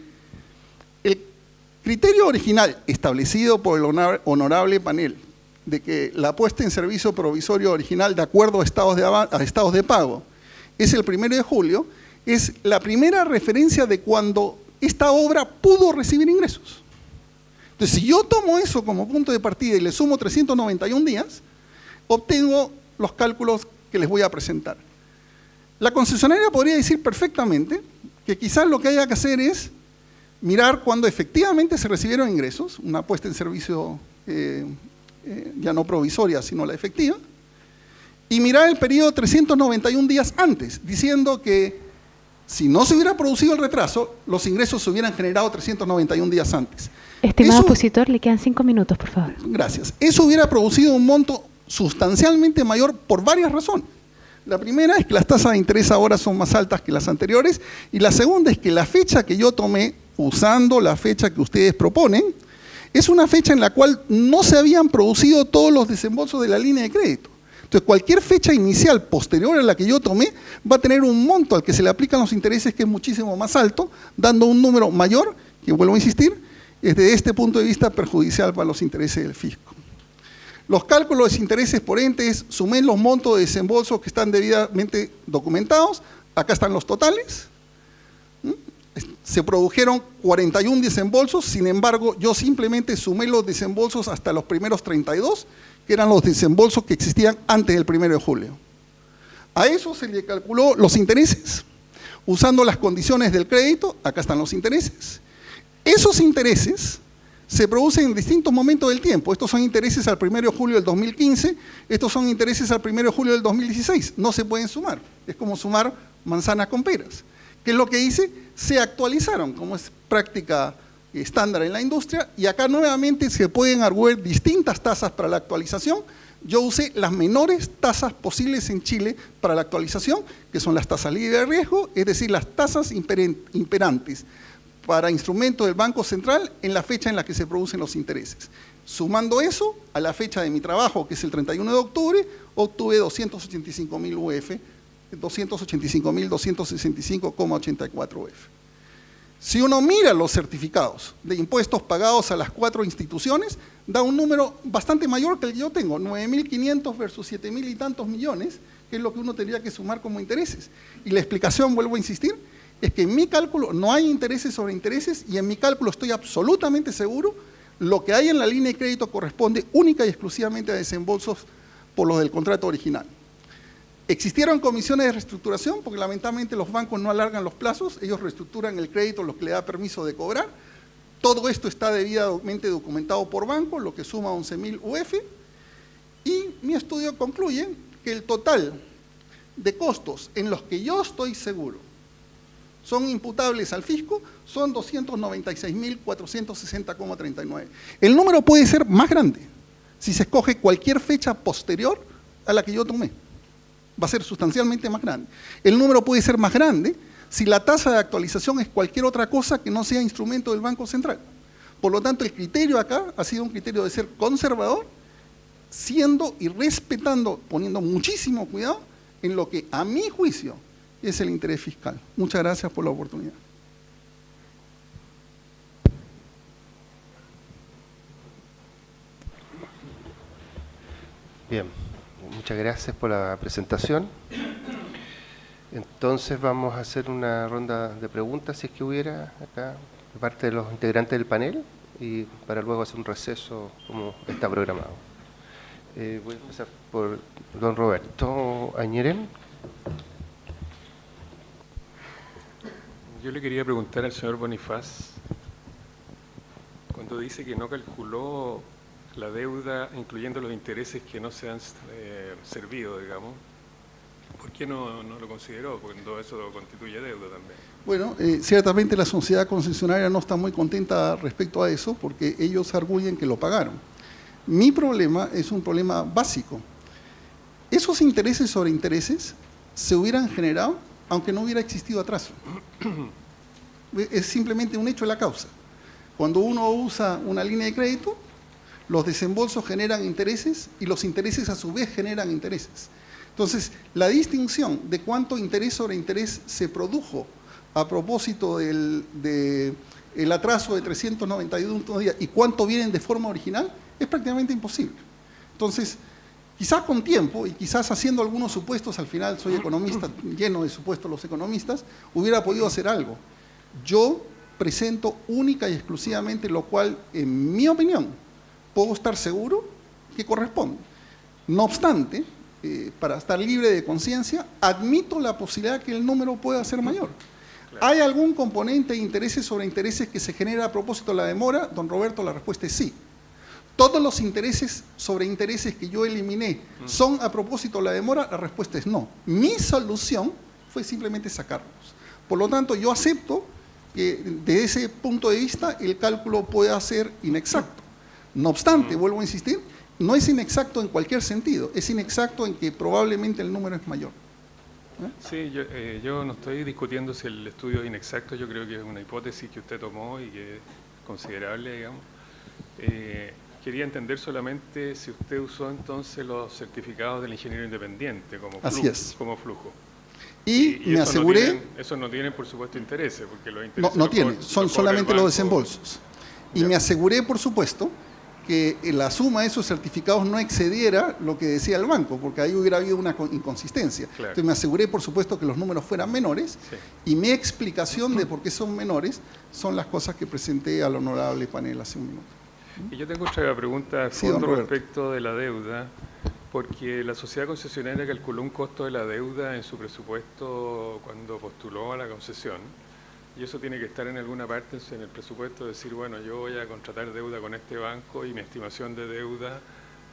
el criterio original establecido por el honorable panel de que la puesta en servicio provisorio original de acuerdo a estados de pago es el 1 de julio, es la primera referencia de cuando esta obra pudo recibir ingresos. Entonces, si yo tomo eso como punto de partida y le sumo 391 días, obtengo los cálculos que les voy a presentar. La concesionaria podría decir perfectamente que quizás lo que haya que hacer es mirar cuando efectivamente se recibieron ingresos, una puesta en servicio ya no provisoria, sino la efectiva, y mirar el periodo 391 días antes, diciendo que si no se hubiera producido el retraso, los ingresos se hubieran generado 391 días antes. Estimado opositor, le quedan 5 minutos, por favor. Gracias. Eso hubiera producido un monto sustancialmente mayor por varias razones. La primera es que las tasas de interés ahora son más altas que las anteriores, y la segunda es que la fecha que yo tomé usando la fecha que ustedes proponen, es una fecha en la cual no se habían producido todos los desembolsos de la línea de crédito. Entonces, cualquier fecha inicial posterior a la que yo tomé va a tener un monto al que se le aplican los intereses que es muchísimo más alto, dando un número mayor, que vuelvo a insistir, es desde este punto de vista perjudicial para los intereses del fisco. Los cálculos de intereses por ente es sumen los montos de desembolsos que están debidamente documentados, acá están los totales. Se produjeron 41 desembolsos, sin embargo, yo simplemente sumé los desembolsos hasta los primeros 32, que eran los desembolsos que existían antes del 1 de julio. A eso se le calculó los intereses, usando las condiciones del crédito, acá están los intereses. Esos intereses se producen en distintos momentos del tiempo. Estos son intereses al 1 de julio del 2015, estos son intereses al 1 de julio del 2016. No se pueden sumar, es como sumar manzanas con peras. ¿Qué es lo que hice? Se actualizaron, como es práctica estándar en la industria, y acá nuevamente se pueden arguir distintas tasas para la actualización. Yo usé las menores tasas posibles en Chile para la actualización, que son las tasas libres de riesgo, es decir, las tasas imperantes para instrumentos del Banco Central en la fecha en la que se producen los intereses. Sumando eso a la fecha de mi trabajo, que es el 31 de octubre, obtuve 285.000 UF, 285.265,84 UF. Si uno mira los certificados de impuestos pagados a las 4 instituciones, da un número bastante mayor que el que yo tengo, 9.500 versus 7.000 y tantos millones, que es lo que uno tendría que sumar como intereses. Y la explicación, vuelvo a insistir, es que en mi cálculo no hay intereses sobre intereses, y en mi cálculo estoy absolutamente seguro, lo que hay en la línea de crédito corresponde única y exclusivamente a desembolsos por los del contrato original. Existieron comisiones de reestructuración, porque lamentablemente los bancos no alargan los plazos, ellos reestructuran el crédito, lo que le da permiso de cobrar. Todo esto está debidamente documentado por banco, lo que suma 11.000 UF, y mi estudio concluye que el total de costos en los que yo estoy seguro son imputables al fisco, son 296.460,39. El número puede ser más grande si se escoge cualquier fecha posterior a la que yo tomé. Va a ser sustancialmente más grande. El número puede ser más grande si la tasa de actualización es cualquier otra cosa que no sea instrumento del Banco Central. Por lo tanto, el criterio acá ha sido un criterio de ser conservador, siendo y respetando, poniendo muchísimo cuidado en lo que a mi juicio es el interés fiscal. Muchas gracias por la oportunidad. Bien, muchas gracias por la presentación. Entonces vamos a hacer una ronda de preguntas, si es que hubiera acá, de parte de los integrantes del panel, y para luego hacer un receso como está programado. Voy a empezar por don Roberto Añeren. Yo le quería preguntar al señor Bonifaz, cuando dice que no calculó la deuda, incluyendo los intereses que no se han servido, digamos, ¿por qué no lo consideró? Porque todo eso constituye deuda también. Bueno, ciertamente la sociedad concesionaria no está muy contenta respecto a eso, porque ellos arguyen que lo pagaron. Mi problema es un problema básico. Esos intereses sobre intereses se hubieran generado aunque no hubiera existido atraso. Es simplemente un hecho de la causa. Cuando uno usa una línea de crédito, los desembolsos generan intereses y los intereses a su vez generan intereses. Entonces, la distinción de cuánto interés sobre interés se produjo a propósito del atraso de 391 días y cuánto vienen de forma original es prácticamente imposible. Entonces, quizás con tiempo y quizás haciendo algunos supuestos, al final soy economista, lleno de supuestos los economistas, hubiera podido hacer algo. Yo presento única y exclusivamente lo cual, en mi opinión, puedo estar seguro que corresponde. No obstante, para estar libre de conciencia, admito la posibilidad que el número pueda ser mayor. Claro. ¿Hay algún componente de intereses sobre intereses que se genera a propósito de la demora? Don Roberto, la respuesta es sí. ¿Todos los intereses sobre intereses que yo eliminé son a propósito de la demora? La respuesta es no. Mi solución fue simplemente sacarlos. Por lo tanto, yo acepto que desde ese punto de vista el cálculo pueda ser inexacto. No obstante, vuelvo a insistir, no es inexacto en cualquier sentido, es inexacto en que probablemente el número es mayor. Sí, yo no estoy discutiendo si el estudio es inexacto, yo creo que es una hipótesis que usted tomó y que es considerable, digamos. Quería entender solamente si usted usó entonces los certificados del ingeniero independiente como flujo. Así es. Como flujo. Y me aseguré... Eso no tiene, por supuesto, intereses, porque los intereses... No tiene, son solamente los desembolsos. Y me aseguré, por supuesto, que la suma de esos certificados no excediera lo que decía el banco, porque ahí hubiera habido una inconsistencia. Claro. Entonces me aseguré, por supuesto, que los números fueran menores, y mi explicación de por qué son menores son las cosas que presenté al honorable panel hace un minuto. Y yo tengo otra pregunta Sí, don Roberto. respecto de la deuda, porque la sociedad concesionaria calculó un costo de la deuda en su presupuesto cuando postuló a la concesión, y eso tiene que estar en alguna parte en el presupuesto, decir, bueno, yo voy a contratar deuda con este banco y mi estimación de deuda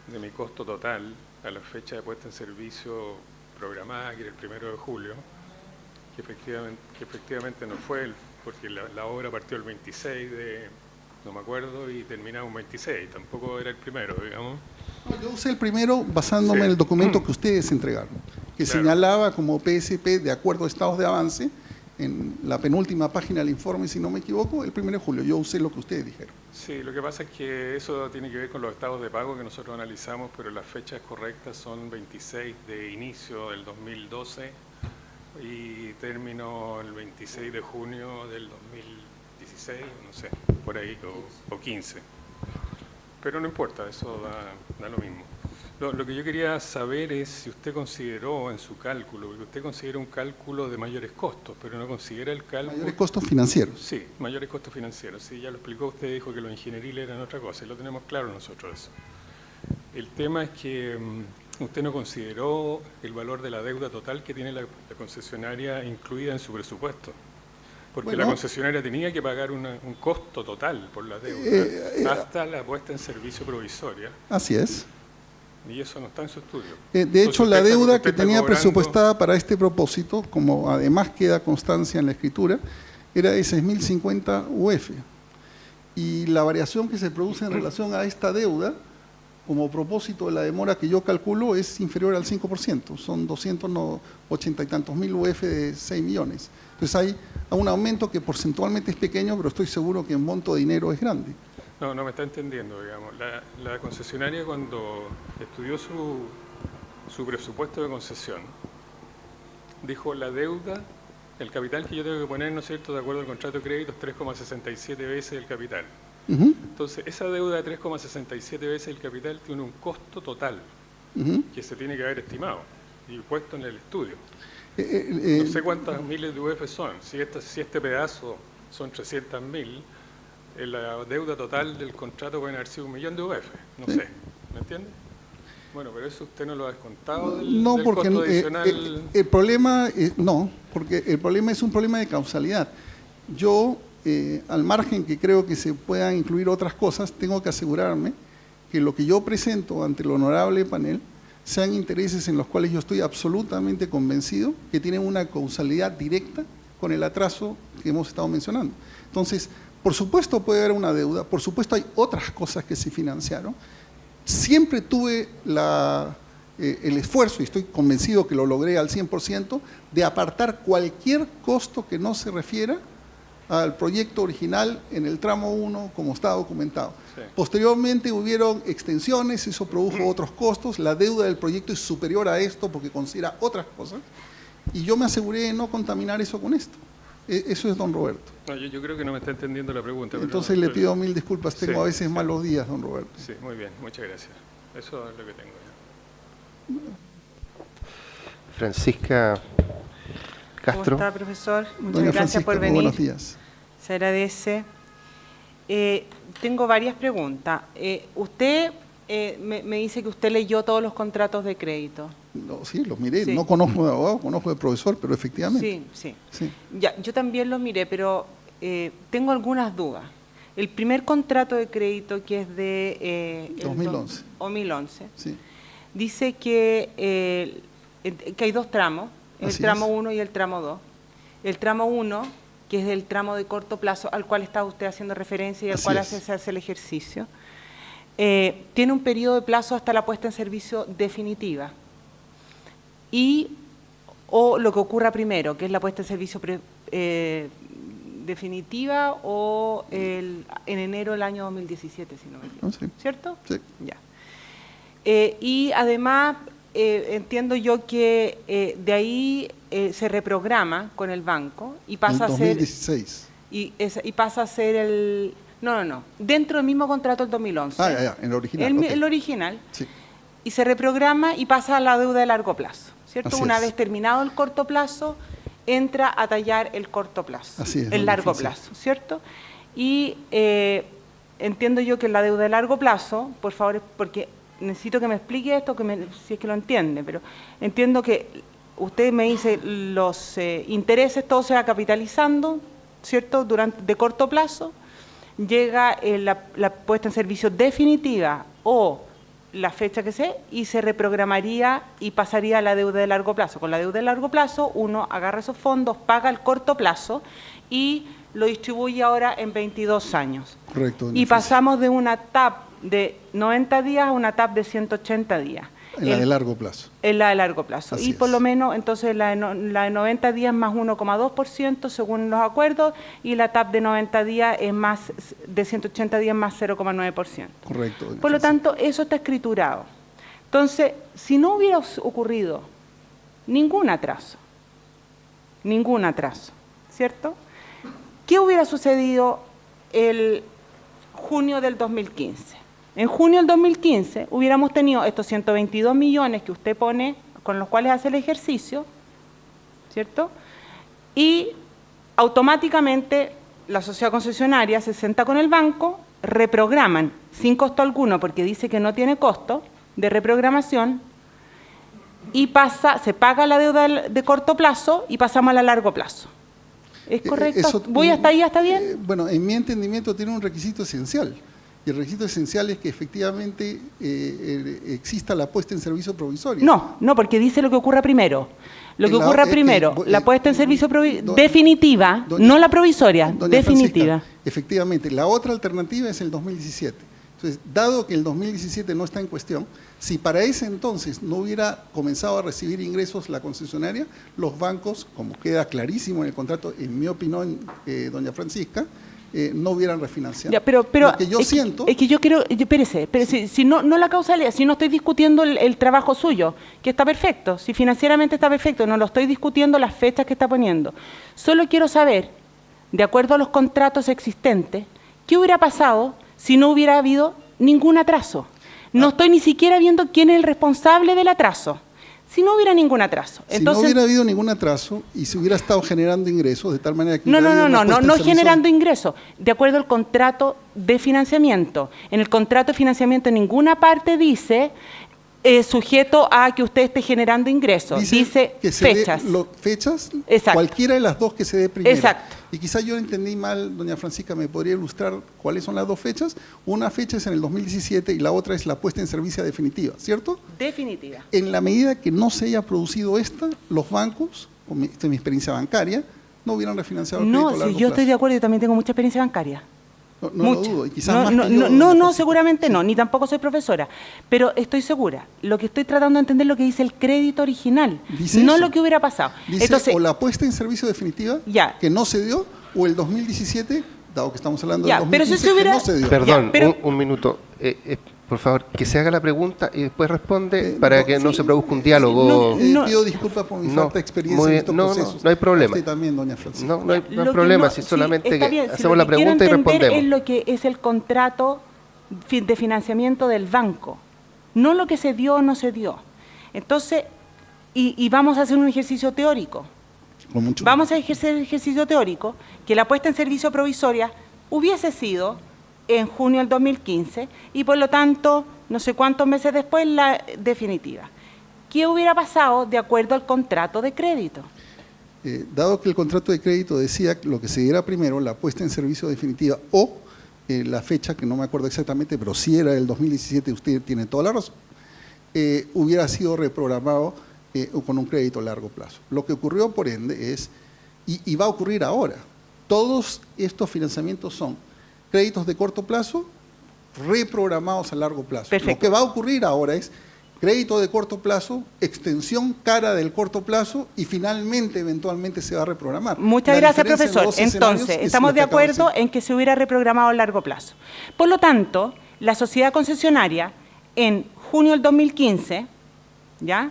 de mi costo total a la fecha de puesta en servicio programada, que era el 1 de julio, que efectivamente no fue, porque la obra partió el 26 de... no me acuerdo, y terminaba un 26, tampoco era el primero, digamos. No, yo usé el primero basándome en el documento que ustedes entregaron, que señalaba como PSP de acuerdo a estados de avance, en la penúltima página del informe, si no me equivoco, el 1 de julio. Yo usé lo que ustedes dijeron. Sí, lo que pasa es que eso tiene que ver con los estados de pago que nosotros analizamos, pero las fechas correctas son 26 de inicio del 2012 y término el 26 de junio del 2016, no sé, por ahí, o 15. Pero no importa, eso da lo mismo. Lo que yo quería saber es si usted consideró en su cálculo, porque usted considera un cálculo de mayores costos, pero no considera el cálculo... Mayores costos financieros. Sí, mayores costos financieros. Sí, ya lo explicó, usted dijo que los ingenieriles eran otra cosa, y lo tenemos claro nosotros eso. El tema es que usted no consideró el valor de la deuda total que tiene la concesionaria incluida en su presupuesto. Porque la concesionaria tenía que pagar un costo total por la deuda hasta la puesta en servicio provisoria. Así es. Y eso no está en su estudio. De hecho, la deuda que tenía presupuestada para este propósito, como además queda constancia en la escritura, era de 6.050 UF. Y la variación que se produce en relación a esta deuda, como propósito de la demora que yo calculo, es inferior al 5%. Son 280 y tantos mil UF de 6 millones. Entonces hay un aumento que porcentualmente es pequeño, pero estoy seguro que en monto de dinero es grande. No me está entendiendo, digamos. La concesionaria, cuando estudió su presupuesto de concesión, dijo la deuda, el capital que yo tengo que poner, ¿no es cierto?, de acuerdo al contrato de crédito, es 3,67 veces el capital. Entonces, esa deuda de 3,67 veces el capital tiene un costo total que se tiene que haber estimado y puesto en el estudio. No sé cuántas miles de UF son. Si este pedazo son 300.000, la deuda total del contrato puede haber sido 1.000.000 de UF. No sé, ¿me entiende? Bueno, pero eso usted no lo ha descontado del porque costo adicional. El problema, no, porque el problema es un problema de causalidad. Yo, al margen que creo que se puedan incluir otras cosas, tengo que asegurarme que lo que yo presento ante el honorable panel sean intereses en los cuales yo estoy absolutamente convencido que tienen una causalidad directa con el atraso que hemos estado mencionando. Entonces, por supuesto puede haber una deuda, por supuesto hay otras cosas que se financiaron. Siempre tuve el esfuerzo, y estoy convencido que lo logré al 100%, de apartar cualquier costo que no se refiera al proyecto original en el tramo 1 como está documentado. Sí. Posteriormente hubieron extensiones, eso produjo otros costos, la deuda del proyecto es superior a esto porque considera otras cosas, y yo me aseguré de no contaminar eso con esto. Eso es don Roberto. No, yo creo que no me está entendiendo la pregunta. Entonces le pido 1000 disculpas, tengo a veces malos días, don Roberto. Sí, muy bien, muchas gracias. Eso es lo que tengo ya. Francisca Castro. ¿Cómo está, profesor? Muchas Doña gracias Francisca, por venir. Buenos días. Se agradece. Tengo varias preguntas. Usted me dice que usted leyó todos los contratos de crédito. No, sí, los miré. Sí. No conozco de abogado, conozco de profesor, pero efectivamente. Sí. Sí. Ya, yo también los miré, pero tengo algunas dudas. El primer contrato de crédito, que es de... 2011. 2011. Sí. Dice que hay dos tramos, el Así tramo es. 1 y el tramo 2. El tramo 1, que es el tramo de corto plazo al cual está usted haciendo referencia y al Así cual es. se hace el ejercicio, tiene un periodo de plazo hasta la puesta en servicio definitiva. Y o lo que ocurra primero, que es la puesta en servicio definitiva o en enero del año 2017, si no me equivoco, Sí. ¿cierto? Sí. Ya. Y además, entiendo yo que de ahí se reprograma con el banco y pasa En a ser... 2016. Y pasa a ser el... No. Dentro del mismo contrato del 2011. Ya, en el original. ok. El original. Sí. Y se reprograma y pasa a la deuda de largo plazo, ¿cierto? Así Una es. vez terminado el corto plazo, entra a tallar el corto plazo, Así es, el doña largo Francisca. plazo, ¿cierto? Y entiendo yo que la deuda de largo plazo, por favor, porque necesito que me explique esto, si es que lo entiende, pero entiendo que usted me dice los intereses, todo se va capitalizando, ¿cierto? De corto plazo, llega la puesta en servicio definitiva o la fecha que sea y se reprogramaría y pasaría a la deuda de largo plazo. Con la deuda de largo plazo uno agarra esos fondos, paga el corto plazo y lo distribuye ahora en 22 años. Correcto. doña Y Francisca. pasamos de una TAP de 90 días a una TAP de 180 días. En la de largo plazo. En la de largo plazo. Así Y por es. lo menos, entonces, la de 90 días más 1,2% según los acuerdos, y la TAP de 90 días es más de 180 días más 0,9%. Correcto. doña Por lo Francisca. tanto, eso está escriturado. Entonces, si no hubiera ocurrido ningún atraso, ¿cierto? ¿Qué hubiera sucedido el junio del 2015? En junio del 2015 hubiéramos tenido estos 122 millones que usted pone, con los cuales hace el ejercicio, ¿cierto? Y automáticamente la sociedad concesionaria se sienta con el banco, reprograman sin costo alguno, porque dice que no tiene costo de reprogramación, y se paga la deuda de corto plazo y pasamos a la largo plazo. ¿Es correcto? Eso- ¿Voy hasta ahí, hasta bien? Bueno, en mi entendimiento tiene un requisito esencial. Y el requisito esencial es que efectivamente exista la puesta en servicio provisoria. No, porque dice lo que ocurra primero. Lo que ocurra primero, la puesta en servicio doña- definitiva, doña- no la provisoria, Doña definitiva. Francisca, efectivamente, la otra alternativa es el 2017. Entonces, dado que el 2017 no está en cuestión, si para ese entonces no hubiera comenzado a recibir ingresos la concesionaria, los bancos, como queda clarísimo en el contrato, en mi opinión, doña Francisca, no hubieran refinanciado. Ya, pero Lo que yo es siento... es que yo quiero, espérese, si no la causalidad, si no estoy discutiendo el trabajo suyo, que está perfecto, si financieramente está perfecto, no lo estoy discutiendo las fechas que está poniendo. Solo quiero saber, de acuerdo a los contratos existentes, ¿qué hubiera pasado si no hubiera habido ningún atraso? No estoy ni siquiera viendo quién es el responsable del atraso. Si no hubiera ningún atraso. Si Entonces, no hubiera habido ningún atraso y se hubiera estado generando ingresos, de tal manera que... No, hubiera habido una puesta en servicio- generando ingresos. De acuerdo al contrato de financiamiento. En el contrato de financiamiento en ninguna parte dice sujeto a que usted esté generando ingresos. Dice que se dé fechas. fechas, Exacto. cualquiera de las dos que se dé primero. Exacto. Y quizás yo entendí mal, doña Francisca, ¿me podría ilustrar cuáles son las dos fechas? Una fecha es en el 2017 y la otra es la puesta en servicio definitiva, ¿cierto? Definitiva. En la medida que no se haya producido esta, los bancos, esta es mi experiencia bancaria, no hubieran refinanciado el crédito No, a si largo yo estoy de plazo. acuerdo, yo también tengo mucha experiencia bancaria. No lo Mucha. dudo, y quizás No, más no, que yo, no, doña no, Francisca. seguramente no, ni tampoco soy profesora. Pero estoy segura. Lo que estoy tratando de entender es lo que dice el crédito original, Dice no eso. lo que hubiera pasado. Dice Entonces, o la puesta en servicio definitiva, Ya. que no se dio, o el 2017, dado que estamos hablando Ya, del pero si 2015, se hubiera- que no se dio. Perdón, Ya, pero- un minuto. Por favor, que se haga la pregunta y después responde para que no sí. se produzca un diálogo. No. Pido disculpas por mi No, falta de experiencia muy en bien. estos No, no, procesos. no hay problema. A usted también, doña Francisca. No hay Lo que problema, no- si sí, solamente está que bien, si hacemos lo la que quiero pregunta y entender respondemos. es lo que es el contrato de financiamiento del banco, no lo que se dio o no se dio. Entonces, y vamos a hacer un ejercicio teórico. Con mucho Vamos a ejercer el ejercicio teórico que la puesta en servicio provisoria hubiese sido en junio del 2015 y por lo tanto, no sé cuántos meses después, la definitiva. ¿Qué hubiera pasado de acuerdo al contrato de crédito? Dado que el contrato de crédito decía lo que se diera primero, la puesta en servicio definitiva o la fecha, que no me acuerdo exactamente, pero sí era el 2017, usted tiene toda la razón, hubiera sido reprogramado con un crédito a largo plazo. Lo que ocurrió, por ende, es, y va a ocurrir ahora, todos estos financiamientos son créditos de corto plazo reprogramados a largo plazo. Perfecto. Lo que va a ocurrir ahora es crédito de corto plazo, extensión cara del corto plazo y finalmente, eventualmente, se va a reprogramar. Muchas La gracias, diferencia en profesor. los escenarios Entonces, es estamos lo de que acabo acuerdo decir. en que se hubiera reprogramado a largo plazo. Por lo tanto, la sociedad concesionaria, en junio del 2015, ¿ya?,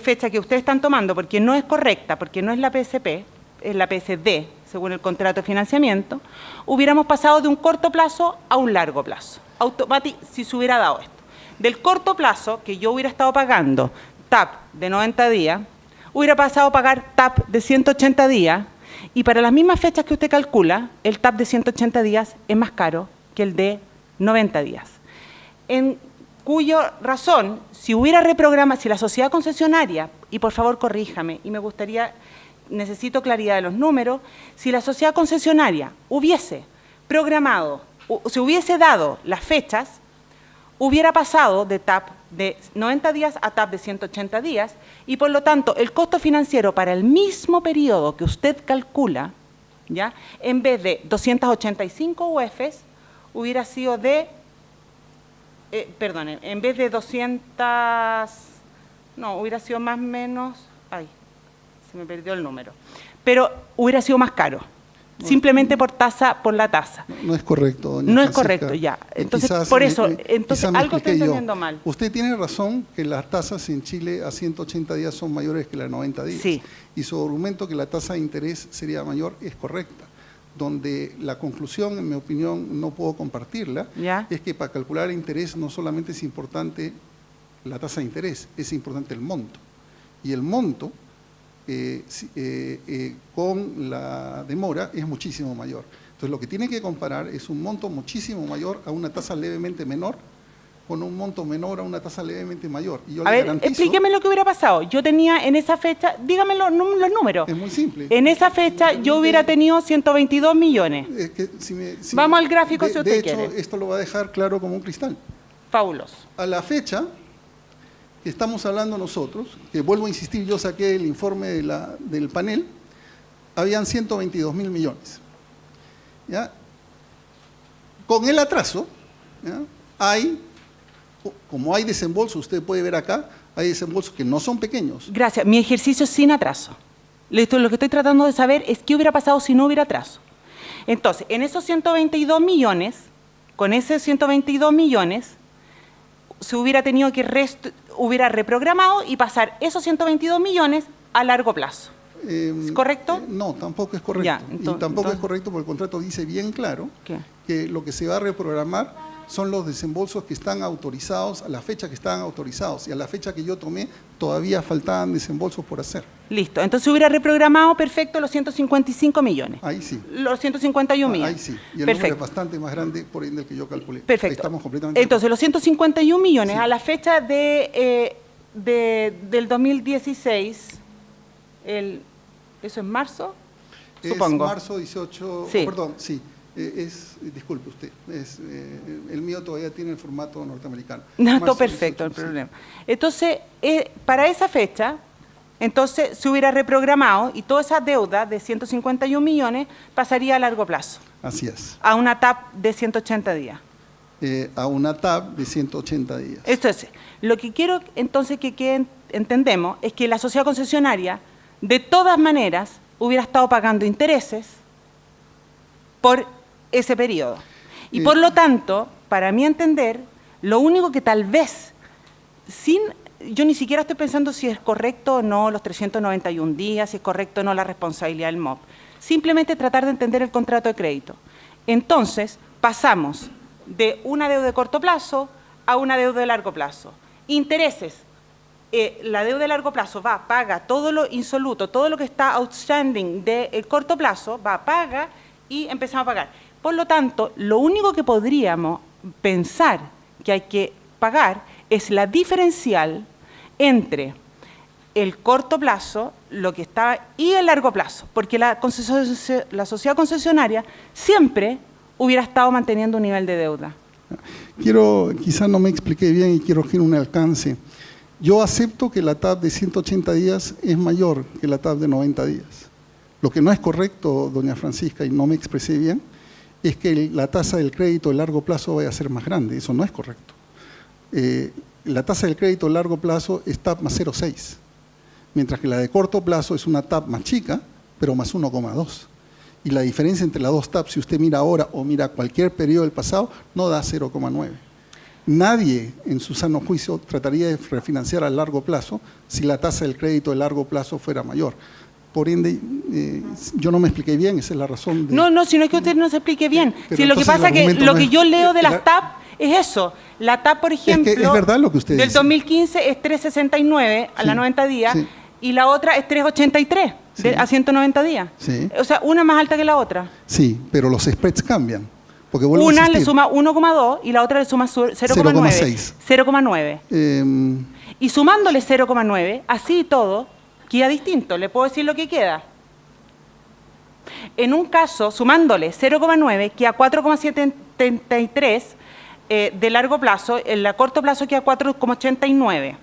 fecha que ustedes están tomando porque no es correcta, porque no es la PSP, es la PSD, según el contrato de financiamiento, hubiéramos pasado de un corto plazo a un largo plazo. Si se hubiera dado esto. Del corto plazo, que yo hubiera estado pagando TAP de 90 días, hubiera pasado a pagar TAP de 180 días, y para las mismas fechas que usted calcula, el TAP de 180 días es más caro que el de 90 días. En cuya razón, si hubiera reprogramado, si la sociedad concesionaria, y por favor corríjame, y me gustaría, necesito claridad de los números, si la sociedad concesionaria hubiese programado, se hubiese dado las fechas, hubiera pasado de TAP de 90 días a TAP de 180 días, y por lo tanto el costo financiero para el mismo periodo que usted calcula, ¿ya?, en vez de 285 UFs, hubiera sido de, en vez de 200, no, hubiera sido más o menos, ay, se me perdió el número, pero hubiera sido más caro, simplemente por la tasa. No es correcto, doña No es Francisca. correcto, ya. Entonces, Quizás por eso, quizás me algo estoy expliqué yo. entendiendo mal. Usted tiene razón que las tasas en Chile a 180 días son mayores que las 90 días. Sí. Y su argumento que la tasa de interés sería mayor es correcta. Donde la conclusión, en mi opinión, no puedo compartirla, ¿Ya? es que para calcular el interés no solamente es importante la tasa de interés, es importante el monto. Y el monto, con la demora, es muchísimo mayor. Entonces, lo que tiene que comparar es un monto muchísimo mayor a una tasa levemente menor, con un monto menor a una tasa levemente mayor. Y yo A le ver, garantizo, explíqueme lo que hubiera pasado. Yo tenía en esa fecha, dígame los números. es muy simple. En esa fecha yo hubiera tenido 122 millones. Es que Vamos al gráfico si usted de hecho, quiere. esto lo va a dejar claro como un cristal. Fabuloso. A la fecha que estamos hablando nosotros, que vuelvo a insistir, yo saqué el informe del panel, habían 122.000 millones. ¿Ya? Con el atraso, ¿ya?, como hay desembolsos, usted puede ver acá, hay desembolsos que no son pequeños. Gracias. Mi ejercicio es sin atraso. Lo que estoy tratando de saber es qué hubiera pasado si no hubiera atraso. Entonces, en esos 122 millones, con esos 122 millones, se hubiera tenido que hubiera reprogramado y pasar esos 122 millones a largo plazo. ¿Es correcto? No, tampoco es correcto. Ya, Y tampoco entonces, es correcto porque el contrato dice bien claro ¿qué? que lo que se va a reprogramar son los desembolsos que están autorizados a la fecha que estaban autorizados. Y a la fecha que yo tomé todavía faltaban desembolsos por hacer. Listo. Entonces hubiera reprogramado perfecto los 155 millones. Ahí sí. Los 151 millones. Ahí sí. Y el número Perfecto. es bastante más grande por el que yo calculé. Perfecto. Ahí estamos completamente. Entonces, los 151 millones Sí. a la fecha del 2016, ¿eso es marzo? Supongo. Es marzo 18, Sí. perdón, sí. Disculpe usted, el mío todavía tiene el formato norteamericano. No, Marzo todo perfecto, 18, el sí. problema. Entonces, para esa fecha, entonces se hubiera reprogramado y toda esa deuda de 151 millones pasaría a largo plazo, Así es. a una TAP de 180 días. A una TAP de 180 días. Entonces, lo que quiero entonces que entendemos es que la sociedad concesionaria, de todas maneras, hubiera estado pagando intereses por ese periodo. Y por lo tanto, para mi entender, lo único que tal vez, yo ni siquiera estoy pensando si es correcto o no los 391 días, si es correcto o no la responsabilidad del MOP. Simplemente tratar de entender el contrato de crédito. Entonces, pasamos de una deuda de corto plazo a una deuda de largo plazo. Intereses. La deuda de largo plazo paga todo lo insoluto, todo lo que está outstanding del corto plazo, paga y empezamos a pagar. Por lo tanto, lo único que podríamos pensar que hay que pagar es la diferencial entre el corto plazo, lo que está, y el largo plazo, porque la sociedad concesionaria siempre hubiera estado manteniendo un nivel de deuda. Quizás no me expliqué bien y quiero que un alcance. Yo acepto que la TAP de 180 días es mayor que la TAP de 90 días. Lo que no es correcto, doña Francisca, y no me expresé bien, es que la tasa del crédito de largo plazo vaya a ser más grande. Eso no es correcto. la tasa del crédito a largo plazo es TAP más 0,6, mientras que la de corto plazo es una TAP más chica, pero más 1,2. Y la diferencia entre las dos TAP, si usted mira ahora o mira cualquier periodo del pasado, no da 0,9. Nadie en su sano juicio trataría de refinanciar a largo plazo si la tasa del crédito de largo plazo fuera mayor. Por ende, yo no me expliqué bien, esa es la razón. No, si no es que usted no se explique bien. Pero Si lo que pasa es que lo que yo leo de las TAP es eso. La TAP, por ejemplo, es verdad lo que usted del dice. 2015 es 3,69 a la 90 días sí. y la otra es 3,83 a 190 días. Sí. O sea, una más alta que la otra. Sí, pero los spreads cambian. Porque vuelvo a Una insistir, le suma 1,2 y la otra le suma 0,9. 0,6. 0,9. Y sumándole 0,9, así y todo, queda distinto. ¿Le puedo decir lo que queda? En un caso, sumándole 0,9, queda 4,73 de largo plazo, en la corto plazo queda 4,89.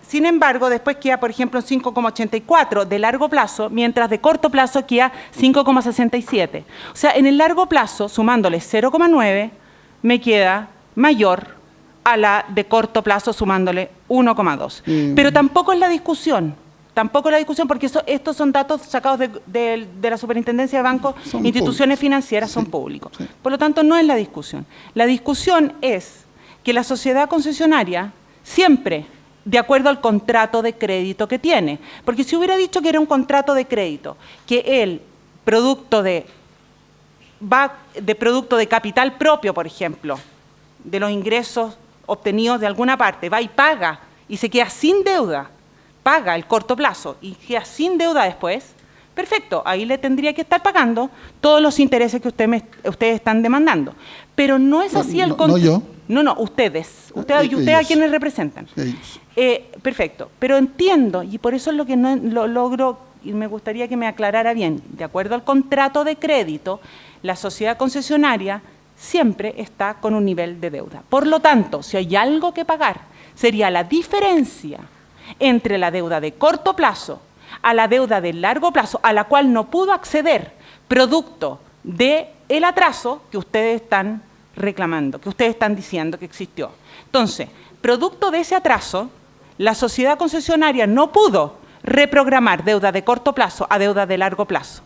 Sin embargo, después queda, por ejemplo, 5,84 de largo plazo, mientras de corto plazo queda 5,67. O sea, en el largo plazo, sumándole 0,9, me queda mayor a la de corto plazo, sumándole 1,2. Pero tampoco es la discusión. Tampoco la discusión, porque estos son datos sacados de la Superintendencia de Bancos, Son instituciones públicos. financieras, Sí, son públicos. sí. Por lo tanto, no es la discusión. La discusión es que la sociedad concesionaria siempre, de acuerdo al contrato de crédito que tiene, porque si hubiera dicho que era un contrato de crédito, que el producto de capital propio, por ejemplo, de los ingresos obtenidos de alguna parte, va y paga y se queda sin deuda, paga el corto plazo y queda sin deuda después, perfecto, ahí le tendría que estar pagando todos los intereses que ustedes están demandando. Pero no es así el no yo. No, ustedes. Ustedes a Ellos. quienes representan. Ellos. Perfecto, pero entiendo, y por eso es lo que no lo logro, y me gustaría que me aclarara bien, de acuerdo al contrato de crédito, la sociedad concesionaria siempre está con un nivel de deuda. Por lo tanto, si hay algo que pagar, sería la diferencia entre la deuda de corto plazo a la deuda de largo plazo, a la cual no pudo acceder producto del atraso que ustedes están reclamando, que ustedes están diciendo que existió. Entonces, producto de ese atraso, la sociedad concesionaria no pudo reprogramar deuda de corto plazo a deuda de largo plazo,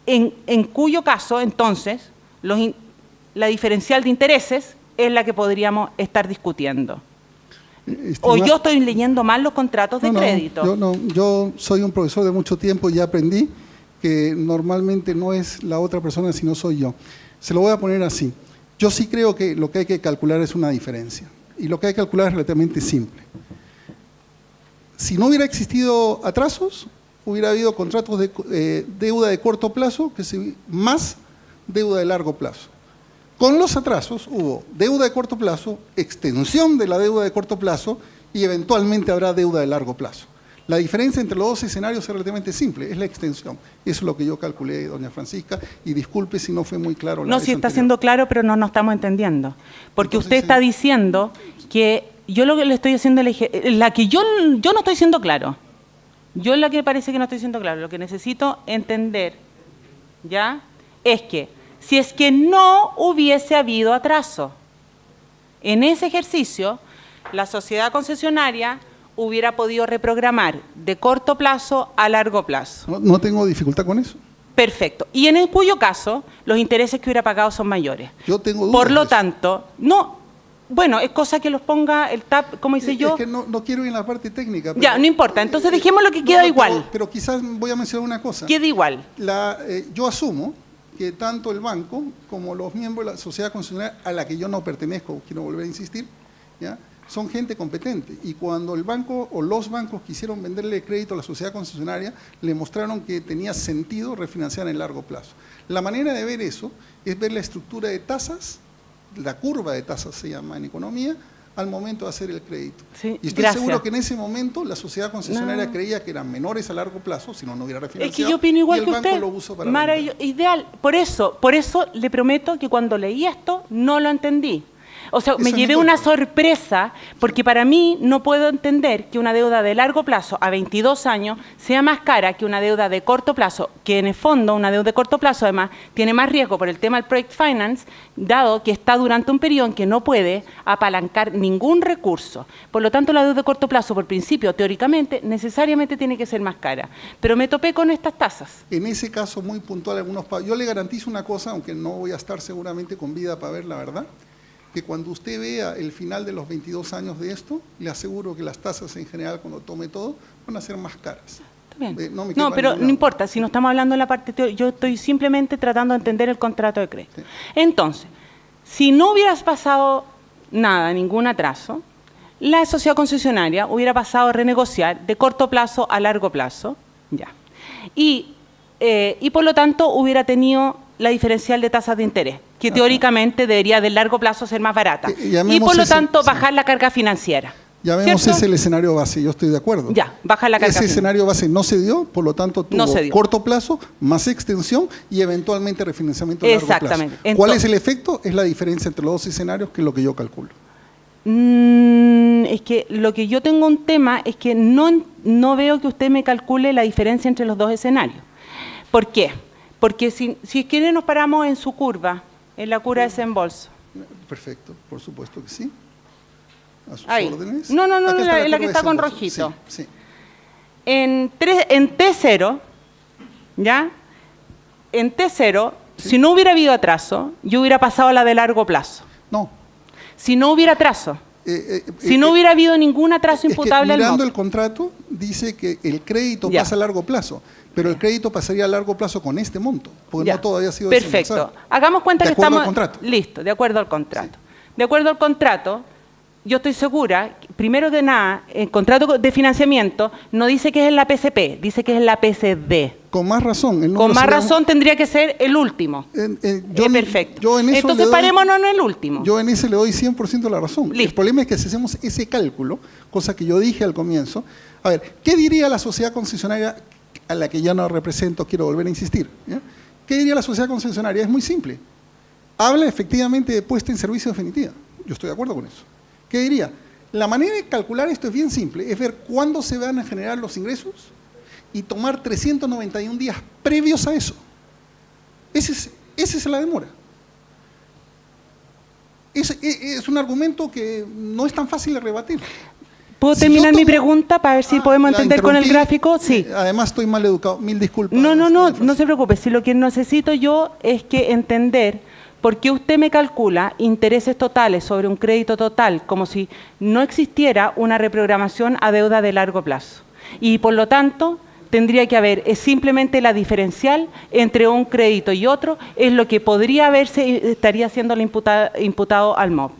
en cuyo caso, entonces, la diferencial de intereses es la que podríamos estar discutiendo. ¿O yo estoy leyendo mal los contratos de crédito? Yo soy un profesor de mucho tiempo y aprendí que normalmente no es la otra persona, sino soy yo. Se lo voy a poner así. Yo sí creo que lo que hay que calcular es una diferencia. Y lo que hay que calcular es relativamente simple. Si no hubiera existido atrasos, hubiera habido contratos de deuda de corto plazo más deuda de largo plazo. Con los atrasos hubo deuda de corto plazo, extensión de la deuda de corto plazo y eventualmente habrá deuda de largo plazo. La diferencia entre los dos escenarios es relativamente simple, es la extensión. Eso es lo que yo calculé, doña Francisca, y disculpe si no fue muy claro. No, sí está siendo claro, pero no nos estamos entendiendo. Porque Entonces, usted está diciendo que yo lo que le estoy haciendo, la que yo no estoy siendo claro. Yo es la que parece que no estoy siendo claro. Lo que necesito entender, ¿ya?, es que si es que no hubiese habido atraso en ese ejercicio, la sociedad concesionaria hubiera podido reprogramar de corto plazo a largo plazo. No tengo dificultad con eso. Perfecto. Y en el cuyo caso, los intereses que hubiera pagado son mayores. Yo tengo dudas Por de lo eso. tanto, no, bueno, es cosa que los ponga el TAP, como dice yo. Es que no quiero ir en la parte técnica. Pero, Ya, no importa. Entonces dejemos lo que queda igual. Pero quizás voy a mencionar una cosa. Queda igual. Yo asumo que tanto el banco como los miembros de la sociedad concesionaria, a la que yo no pertenezco, quiero volver a insistir, ¿ya?, son gente competente. Y cuando el banco o los bancos quisieron venderle crédito a la sociedad concesionaria, le mostraron que tenía sentido refinanciar en largo plazo. La manera de ver eso es ver la estructura de tasas, la curva de tasas se llama en economía, al momento de hacer el crédito. Sí, y estoy gracias. seguro que en ese momento la sociedad concesionaria creía que eran menores a largo plazo, si no hubiera refinanciado. Es que yo opino igual y el que banco usted. lo usó para Maravilloso, ideal. Por eso le prometo que cuando leí esto no lo entendí. O sea, Esa me es mi llevé una cálculo. sorpresa, porque para mí no puedo entender que una deuda de largo plazo a 22 años sea más cara que una deuda de corto plazo, que en el fondo una deuda de corto plazo además tiene más riesgo por el tema del Project Finance, dado que está durante un periodo en que no puede apalancar ningún recurso. Por lo tanto, la deuda de corto plazo, por principio, teóricamente, necesariamente tiene que ser más cara. Pero me topé con estas tasas. En ese caso muy puntual, yo le garantizo una cosa, aunque no voy a estar seguramente con vida para ver la verdad, que cuando usted vea el final de los 22 años de esto, le aseguro que las tasas en general, cuando tome todo, van a ser más caras. Está bien. No me No, quepa pero ninguna no importa, si no estamos hablando en la parte teórica, yo estoy simplemente tratando de entender el contrato de crédito. Sí. Entonces, si no hubieras pasado nada, ningún atraso, la sociedad concesionaria hubiera pasado a renegociar de corto plazo a largo plazo, ya. Y por lo tanto hubiera tenido la diferencial de tasas de interés, que teóricamente debería del largo plazo ser más barata. Y Llamemos por lo ese- tanto sí. bajar la carga financiera. Ya vemos ¿cierto? ese el escenario base, yo estoy de acuerdo. Ya, baja la carga Ese financiera. escenario base no se dio, por lo tanto tuvo No se dio. corto plazo, más extensión y eventualmente refinanciamiento a largo Exactamente. plazo. ¿Cuál Entonces- es el efecto? Es la diferencia entre los dos escenarios, que es lo que yo calculo. Es que lo que yo tengo un tema es que no veo que usted me calcule la diferencia entre los dos escenarios. ¿Por qué? Porque si quiere nos paramos en su curva, en la curva de desembolso. Perfecto, por supuesto que sí. A sus Ahí. órdenes. No, Acá está en la que curva está de con desembolso. rojito. Sí, sí. En T0, ¿ya? En T0, si no hubiera habido atraso, yo hubiera pasado a la de largo plazo. No. Si no hubiera atraso, si no hubiera habido ningún atraso es imputable que al mirando MOP. el contrato, dice que el crédito Ya. pasa a largo plazo, pero el crédito pasaría a largo plazo con este monto, porque Ya. no todavía ha sido Perfecto. desembolsado. Hagamos cuenta De que acuerdo estamos... al contrato. Listo, de acuerdo al contrato. De acuerdo al contrato, yo estoy segura, primero que nada, el contrato de financiamiento no dice que es en la PCP, dice que es en la PCD. Con más razón. el número Con más sería- razón tendría que ser el último. yo Perfecto. en eso Entonces le doy- parémonos en el último. Yo en ese le doy 100% la razón. El Listo. problema es que si hacemos ese cálculo, cosa que yo dije al comienzo, a ver, ¿qué diría la sociedad concesionaria a la que ya no represento? Quiero volver a insistir. ¿Ya? ¿Qué diría la sociedad concesionaria? Es muy simple. Habla efectivamente de puesta en servicio definitiva. Yo estoy de acuerdo con eso. ¿Qué diría? La manera de calcular esto es bien simple, es ver cuándo se van a generar los ingresos y tomar 391 días previos a eso. Esa es la demora. Es un argumento que no es tan fácil de rebatir. ¿Puedo Si terminar yo mi tomo- pregunta para ver si podemos la entender con el interrumpí. gráfico? Sí. Además estoy mal educado, mil disculpas. No se preocupe. Si lo que necesito yo es que entender por qué usted me calcula intereses totales sobre un crédito total como si no existiera una reprogramación a deuda de largo plazo. Y por lo tanto, tendría que haber simplemente la diferencial entre un crédito y otro, es lo que podría haberse, estaría siendo imputado al MOP.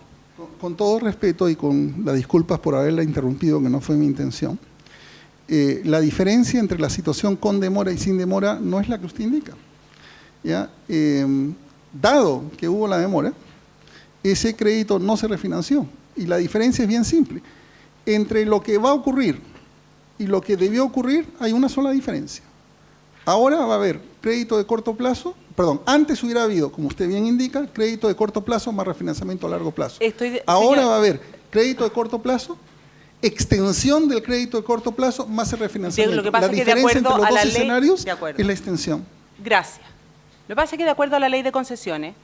Con todo respeto y con las disculpas por haberla interrumpido, que no fue mi intención, la diferencia entre la situación con demora y sin demora no es la que usted indica. ¿Ya? Dado que hubo la demora, ese crédito no se refinanció. Y la diferencia es bien simple. Entre lo que va a ocurrir y lo que debió ocurrir, hay una sola diferencia. Ahora va a haber crédito de corto plazo, perdón, antes hubiera habido, como usted bien indica, crédito de corto plazo más refinanciamiento a largo plazo. Ahora señor, va a haber crédito de corto plazo, extensión del crédito de corto plazo más el refinanciamiento. Lo que pasa la es que de diferencia acuerdo entre los a la dos ley- escenarios de acuerdo. es la extensión. Gracias. Lo que pasa es que de acuerdo a la ley de concesiones,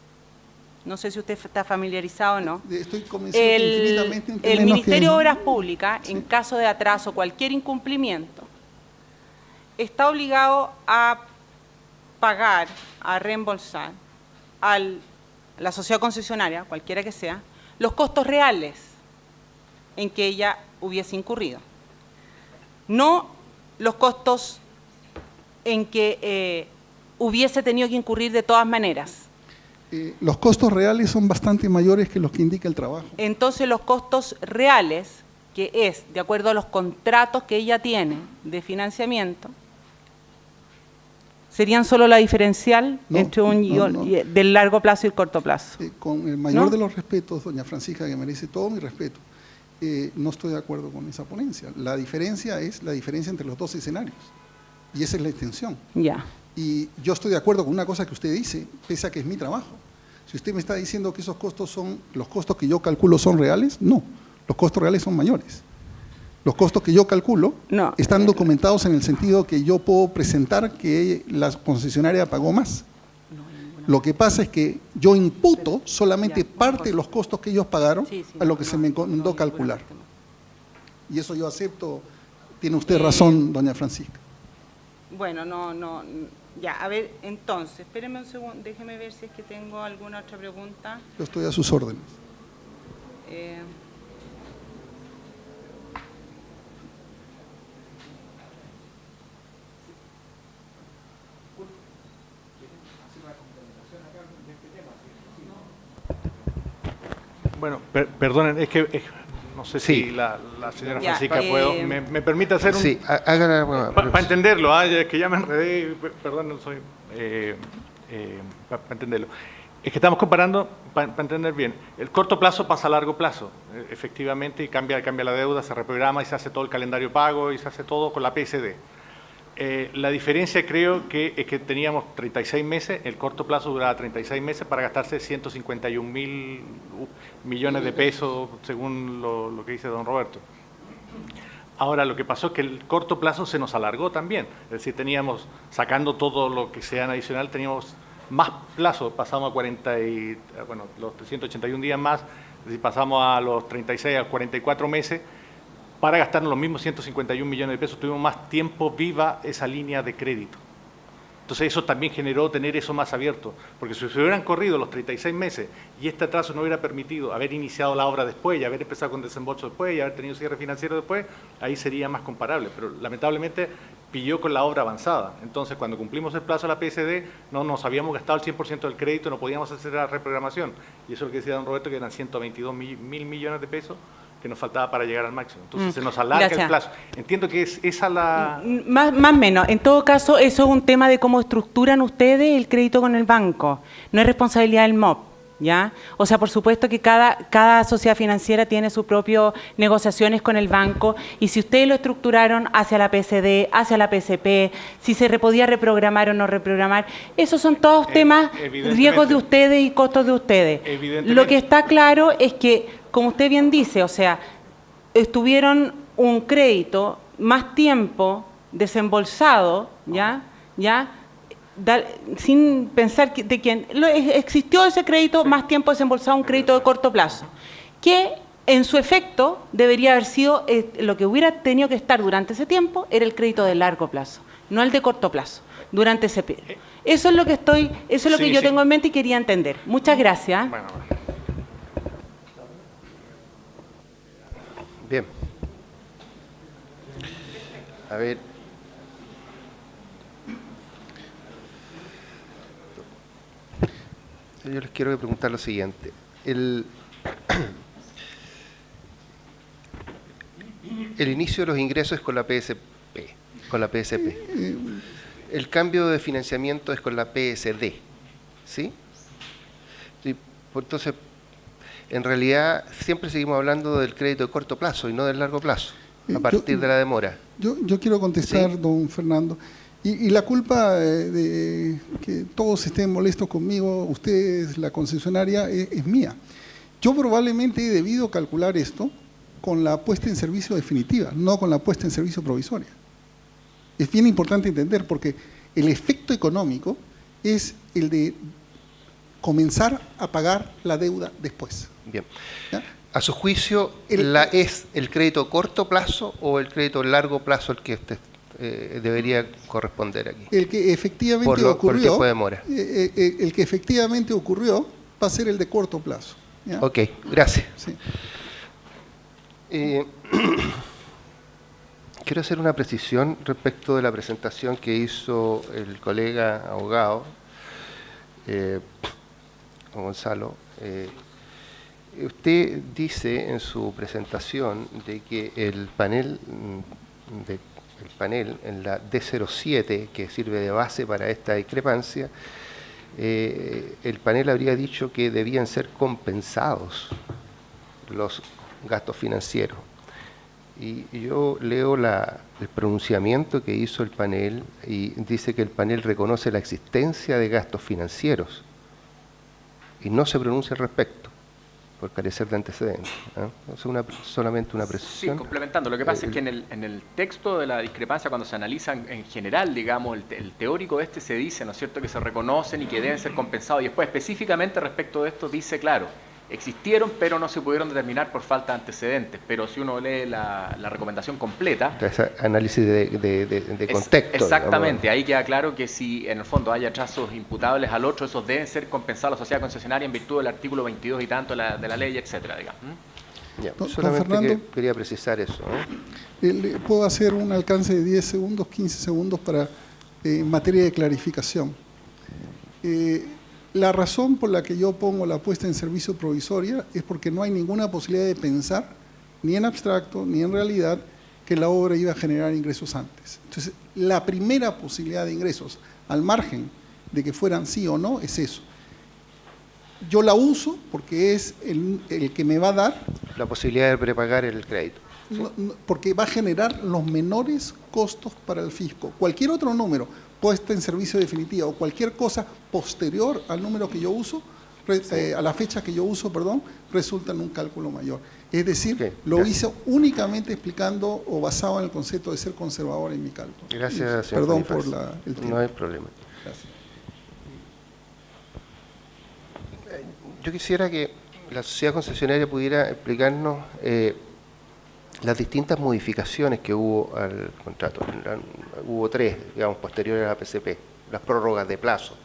no sé si usted está familiarizado o no, Estoy convencido que infinitamente el menos Ministerio de que- Obras Públicas, en caso de atraso o cualquier incumplimiento, está obligado a pagar, a reembolsar a la sociedad concesionaria, cualquiera que sea, los costos reales en que ella hubiese incurrido. No los costos en que hubiese tenido que incurrir de todas maneras. Los costos reales son bastante mayores que los que indica el trabajo. Entonces los costos reales, que es de acuerdo a los contratos que ella tiene de financiamiento, serían solo la diferencial No, entre del largo plazo y el corto plazo. Con el mayor ¿No? de los respetos, doña Francisca, que merece todo mi respeto, no estoy de acuerdo con esa ponencia. La diferencia es la diferencia entre los dos escenarios. Y esa es la extensión. Ya. Y yo estoy de acuerdo con una cosa que usted dice, pese a que es mi trabajo. Si usted me está diciendo que esos costos son, los costos que yo calculo son reales, no, los costos reales son mayores. Los costos que yo calculo No. están documentados en el sentido que yo puedo presentar que la concesionaria pagó más. Lo que pasa es que yo imputo solamente parte de los costos que ellos pagaron a lo que se me encomendó calcular. Y eso yo acepto, tiene usted razón, doña Francisca. Bueno, ya, a ver, entonces, espéreme un segundo, déjeme ver si es que tengo alguna otra pregunta. Yo estoy a sus órdenes. Bueno, perdonen, es que no sé Sí. si la señora Ya, Francisca me permite hacer un... Sí, hágala. Para entenderlo, es que ya me enredé, perdón, no soy... para entenderlo. Es que estamos comparando, para entender bien, el corto plazo pasa a largo plazo, efectivamente, y cambia la deuda, se reprograma y se hace todo el calendario pago y se hace todo con la PSD. La diferencia creo que es que teníamos 36 meses, el corto plazo duraba 36 meses para gastarse 151.000 millones de pesos, según lo que dice don Roberto. Ahora, lo que pasó es que el corto plazo se nos alargó también, es decir, teníamos, sacando todo lo que sea adicional, teníamos más plazo, pasamos a los 381 días más, es decir, pasamos a los 36 a 44 meses, para gastarnos los mismos 151 millones de pesos, tuvimos más tiempo viva esa línea de crédito. Entonces eso también generó tener eso más abierto, porque si se hubieran corrido los 36 meses y este atraso no hubiera permitido haber iniciado la obra después y haber empezado con desembolso después y haber tenido cierre financiero después, ahí sería más comparable, pero lamentablemente pilló con la obra avanzada. Entonces cuando cumplimos el plazo de la PSD no nos habíamos gastado el 100% del crédito, no podíamos hacer la reprogramación, y eso es lo que decía don Roberto, que eran 122 mil millones de pesos que nos faltaba para llegar al máximo. Entonces se nos alarga el plazo. Entiendo que es esa la... Más o menos. En todo caso, eso es un tema de cómo estructuran ustedes el crédito con el banco. No es responsabilidad del MOP, ¿ya? O sea, por supuesto que cada sociedad financiera tiene sus propias negociaciones con el banco, y si ustedes lo estructuraron hacia la PSD, hacia la PCP, si se podía reprogramar o no reprogramar, esos son todos temas, riesgos de ustedes y costos de ustedes. Lo que está claro es que, como usted bien dice, o sea, estuvieron un crédito más tiempo desembolsado, sin pensar de quién. Existió ese crédito más tiempo desembolsado, un crédito de corto plazo, que en su efecto debería haber sido, lo que hubiera tenido que estar durante ese tiempo era el crédito de largo plazo, no el de corto plazo, durante ese periodo. Eso es lo que yo tengo en mente y quería entender. Muchas gracias. Bueno. Bien. A ver. Yo les quiero preguntar lo siguiente. El inicio de los ingresos es con la PSP, El cambio de financiamiento es con la PSD, ¿sí? Entonces, en realidad, siempre seguimos hablando del crédito de corto plazo y no del largo plazo, a partir de la demora. Yo quiero contestar, ¿sí? Don Fernando. Y la culpa de que todos estén molestos conmigo, ustedes, la concesionaria, es mía. Yo probablemente he debido calcular esto con la puesta en servicio definitiva, no con la puesta en servicio provisoria. Es bien importante entender, porque el efecto económico es el de comenzar a pagar la deuda después. Bien. ¿Ya? A su juicio, ¿es el crédito corto plazo o el crédito largo plazo el que debería corresponder aquí? El que efectivamente ocurrió, por el tiempo de demora. El que efectivamente ocurrió va a ser el de corto plazo. ¿Ya? Ok, gracias. Sí. Quiero hacer una precisión respecto de la presentación que hizo el colega abogado, Gonzalo. Usted dice en su presentación de que el panel en la D07, que sirve de base para esta discrepancia, el panel habría dicho que debían ser compensados los gastos financieros. Y yo leo el pronunciamiento que hizo el panel y dice que el panel reconoce la existencia de gastos financieros y no se pronuncia al respecto por carecer de antecedentes. Es solamente una Sí, precisión. complementando. Lo que pasa es que en el texto de la discrepancia, cuando se analiza en general, digamos, el teórico se dice, ¿no es cierto?, que se reconocen y que deben ser compensados. Y después, específicamente respecto de esto, dice, claro, existieron, pero no se pudieron determinar por falta de antecedentes. Pero si uno lee la recomendación completa... Ese análisis de contexto. Exactamente, digamos. ahí queda claro que si en el fondo hay atrasos imputables al otro, esos deben ser compensados a la sociedad concesionaria en virtud del artículo 22 y tanto de la ley, etcétera, digamos. Ya, Don solamente Fernando, quería precisar eso. ¿Puedo hacer un alcance de 10 segundos, 15 segundos para en materia de clarificación? La razón por la que yo pongo la puesta en servicio provisoria es porque no hay ninguna posibilidad de pensar, ni en abstracto, ni en realidad, que la obra iba a generar ingresos antes. Entonces, la primera posibilidad de ingresos, al margen de que fueran sí o no, es eso. Yo la uso porque es el que me va a dar... La posibilidad de prepagar el crédito. Porque va a generar los menores costos para el fisco. Cualquier otro número, puesta en servicio definitiva o cualquier cosa posterior al número que yo uso, a la fecha que yo uso, perdón, resulta en un cálculo mayor. Es decir, Okay, lo gracias. hice únicamente explicando o basado en el concepto de ser conservador en mi cálculo. Gracias, señor Perdón Bonifaz. por el tiempo. No hay problema. Gracias. Yo quisiera que la sociedad concesionaria pudiera explicarnos las distintas modificaciones que hubo al contrato. Hubo 3, digamos, posteriores a la PCP, las prórrogas de plazo,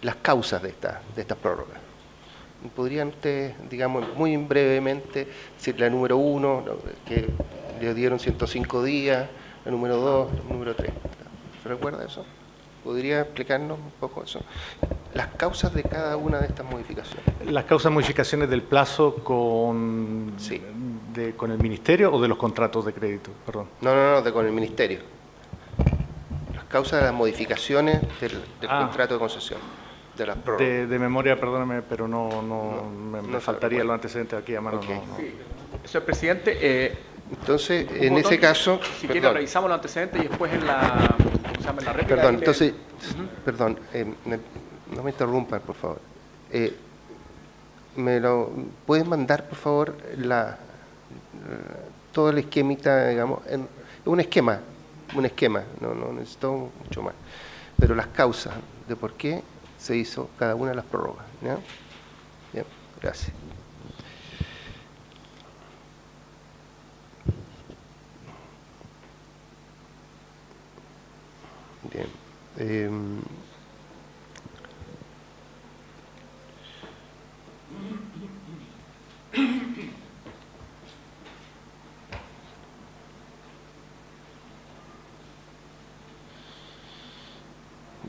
las causas de estas prórrogas. ¿Podrían ustedes, digamos, muy brevemente, decir la número 1, que le dieron 105 días, la número 2, la número 3? ¿Se recuerda eso? ¿Podría explicarnos un poco eso? Las causas de cada una de estas modificaciones. ¿Las causas de modificaciones del plazo con, Sí. con el Ministerio o de los contratos de crédito? Perdón. No, con el Ministerio. Las causas de las modificaciones del contrato de concesión, de las prórrogas. De memoria, perdóname, pero me no faltaría recuerdo. los antecedentes aquí a mano. Ok. Señor presidente, Entonces, un en botón, ese caso... si quiere perdón. revisamos los antecedentes y después en la, ¿cómo se llama?, en la réplica. Perdón, ahí le- entonces, perdón, no me interrumpan, por favor. ¿Me lo puedes mandar, por favor, todo el esquemita, digamos, un esquema, no necesito mucho más, pero las causas de por qué se hizo cada una de las prórrogas, ¿ya? Bien, gracias. Bien.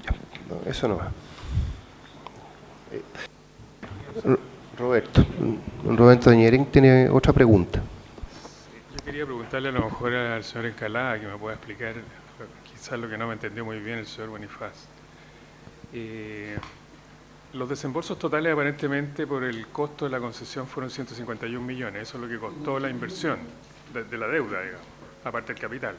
Ya, no, eso no va. Roberto Doñerén tiene otra pregunta. Yo quería preguntarle a lo mejor al señor Encalada que me pueda explicar quizás lo que no me entendió muy bien el señor Bonifaz. Los desembolsos totales aparentemente por el costo de la concesión fueron 151 millones, eso es lo que costó la inversión de la deuda, digamos, aparte del capital.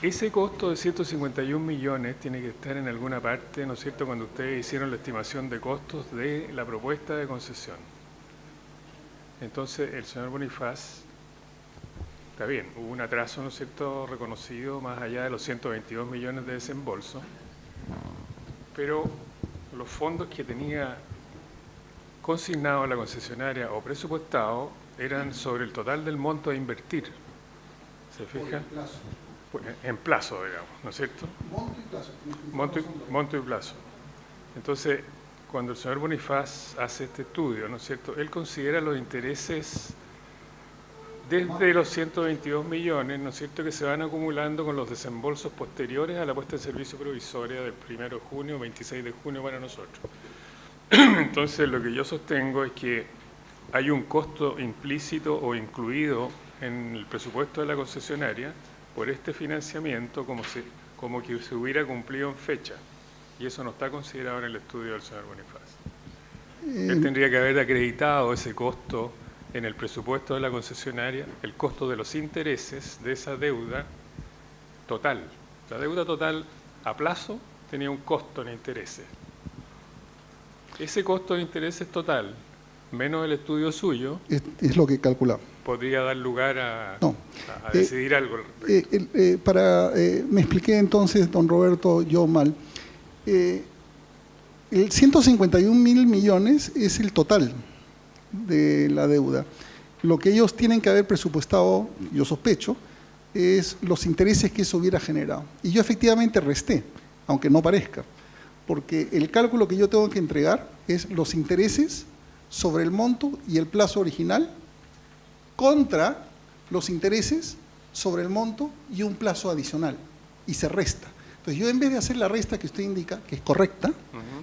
Ese costo de 151 millones tiene que estar en alguna parte, ¿no es cierto?, cuando ustedes hicieron la estimación de costos de la propuesta de concesión. Entonces, el señor Bonifaz, está bien, hubo un atraso, ¿no es cierto?, reconocido más allá de los 122 millones de desembolso, pero los fondos que tenía consignados la concesionaria o presupuestado eran sobre el total del monto a invertir. ¿Se fija? En plazo, digamos, ¿no es cierto? Monto y plazo. Monto y plazo. Entonces, cuando el señor Bonifaz hace este estudio, ¿no es cierto?, él considera los intereses desde los 122 millones, ¿no es cierto?, que se van acumulando con los desembolsos posteriores a la puesta en servicio provisoria del 1 de junio, 26 de junio para nosotros. Entonces, lo que yo sostengo es que hay un costo implícito o incluido en el presupuesto de la concesionaria por este financiamiento como que se hubiera cumplido en fecha. Y eso no está considerado en el estudio del señor Bonifaz. Él tendría que haber acreditado ese costo en el presupuesto de la concesionaria, el costo de los intereses de esa deuda total. La deuda total a plazo tenía un costo en intereses. Ese costo de intereses total, menos el estudio suyo, Es lo que calculamos. podría dar lugar a, No. a decidir algo. al respecto. Me expliqué entonces, don Roberto, yo mal. El 151.000 millones es el total de la deuda. Lo que ellos tienen que haber presupuestado, yo sospecho, es los intereses que eso hubiera generado. Y yo efectivamente resté, aunque no parezca, porque el cálculo que yo tengo que entregar es los intereses sobre el monto y el plazo original contra los intereses sobre el monto y un plazo adicional, y se resta. Entonces yo, en vez de hacer la resta que usted indica, que es correcta,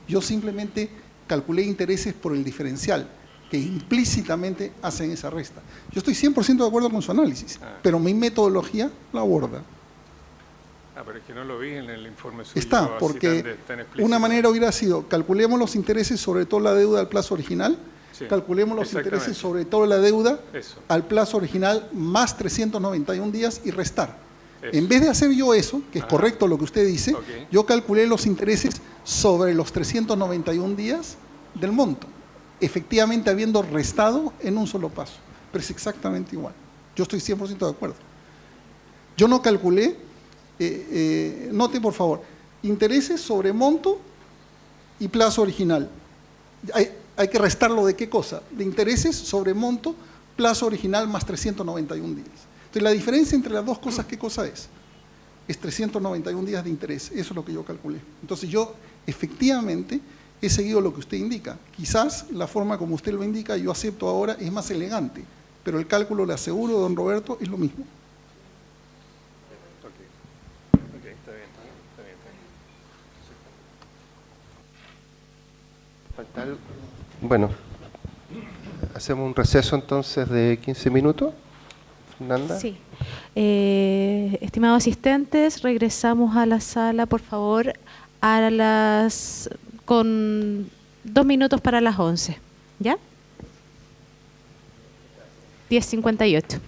yo simplemente calculé intereses por el diferencial, que implícitamente hacen esa resta. Yo estoy 100% de acuerdo con su análisis, pero mi metodología la aborda. Pero es que no lo vi en el informe suyo. Está, así porque tan explícito. una manera hubiera sido, calculemos los intereses sobre toda la deuda al plazo original, Sí, calculemos los exactamente. intereses sobre toda la deuda Eso. al plazo original más 391 días y restar. Eso. En vez de hacer yo eso, que es Ajá. correcto lo que usted dice, Ok. yo calculé los intereses sobre los 391 días del monto, efectivamente habiendo restado en un solo paso, pero es exactamente igual. Yo estoy 100% de acuerdo. Yo no calculé, note por favor, intereses sobre monto y plazo original. Hay que restarlo de qué cosa? De intereses sobre monto, plazo original más 391 días. Entonces, la diferencia entre las dos cosas, ¿qué cosa es? Es 391 días de interés. Eso es lo que yo calculé. Entonces, yo efectivamente he seguido lo que usted indica. Quizás la forma como usted lo indica, yo acepto ahora, es más elegante, pero el cálculo, le aseguro, don Roberto, es lo mismo. Ok, está bien. ¿Falta algo? Bueno, hacemos un receso entonces de 15 minutos. Fernanda. Sí. Estimados asistentes, regresamos a la sala, por favor, con 2 minutos para las 11. ¿Ya? 10:58.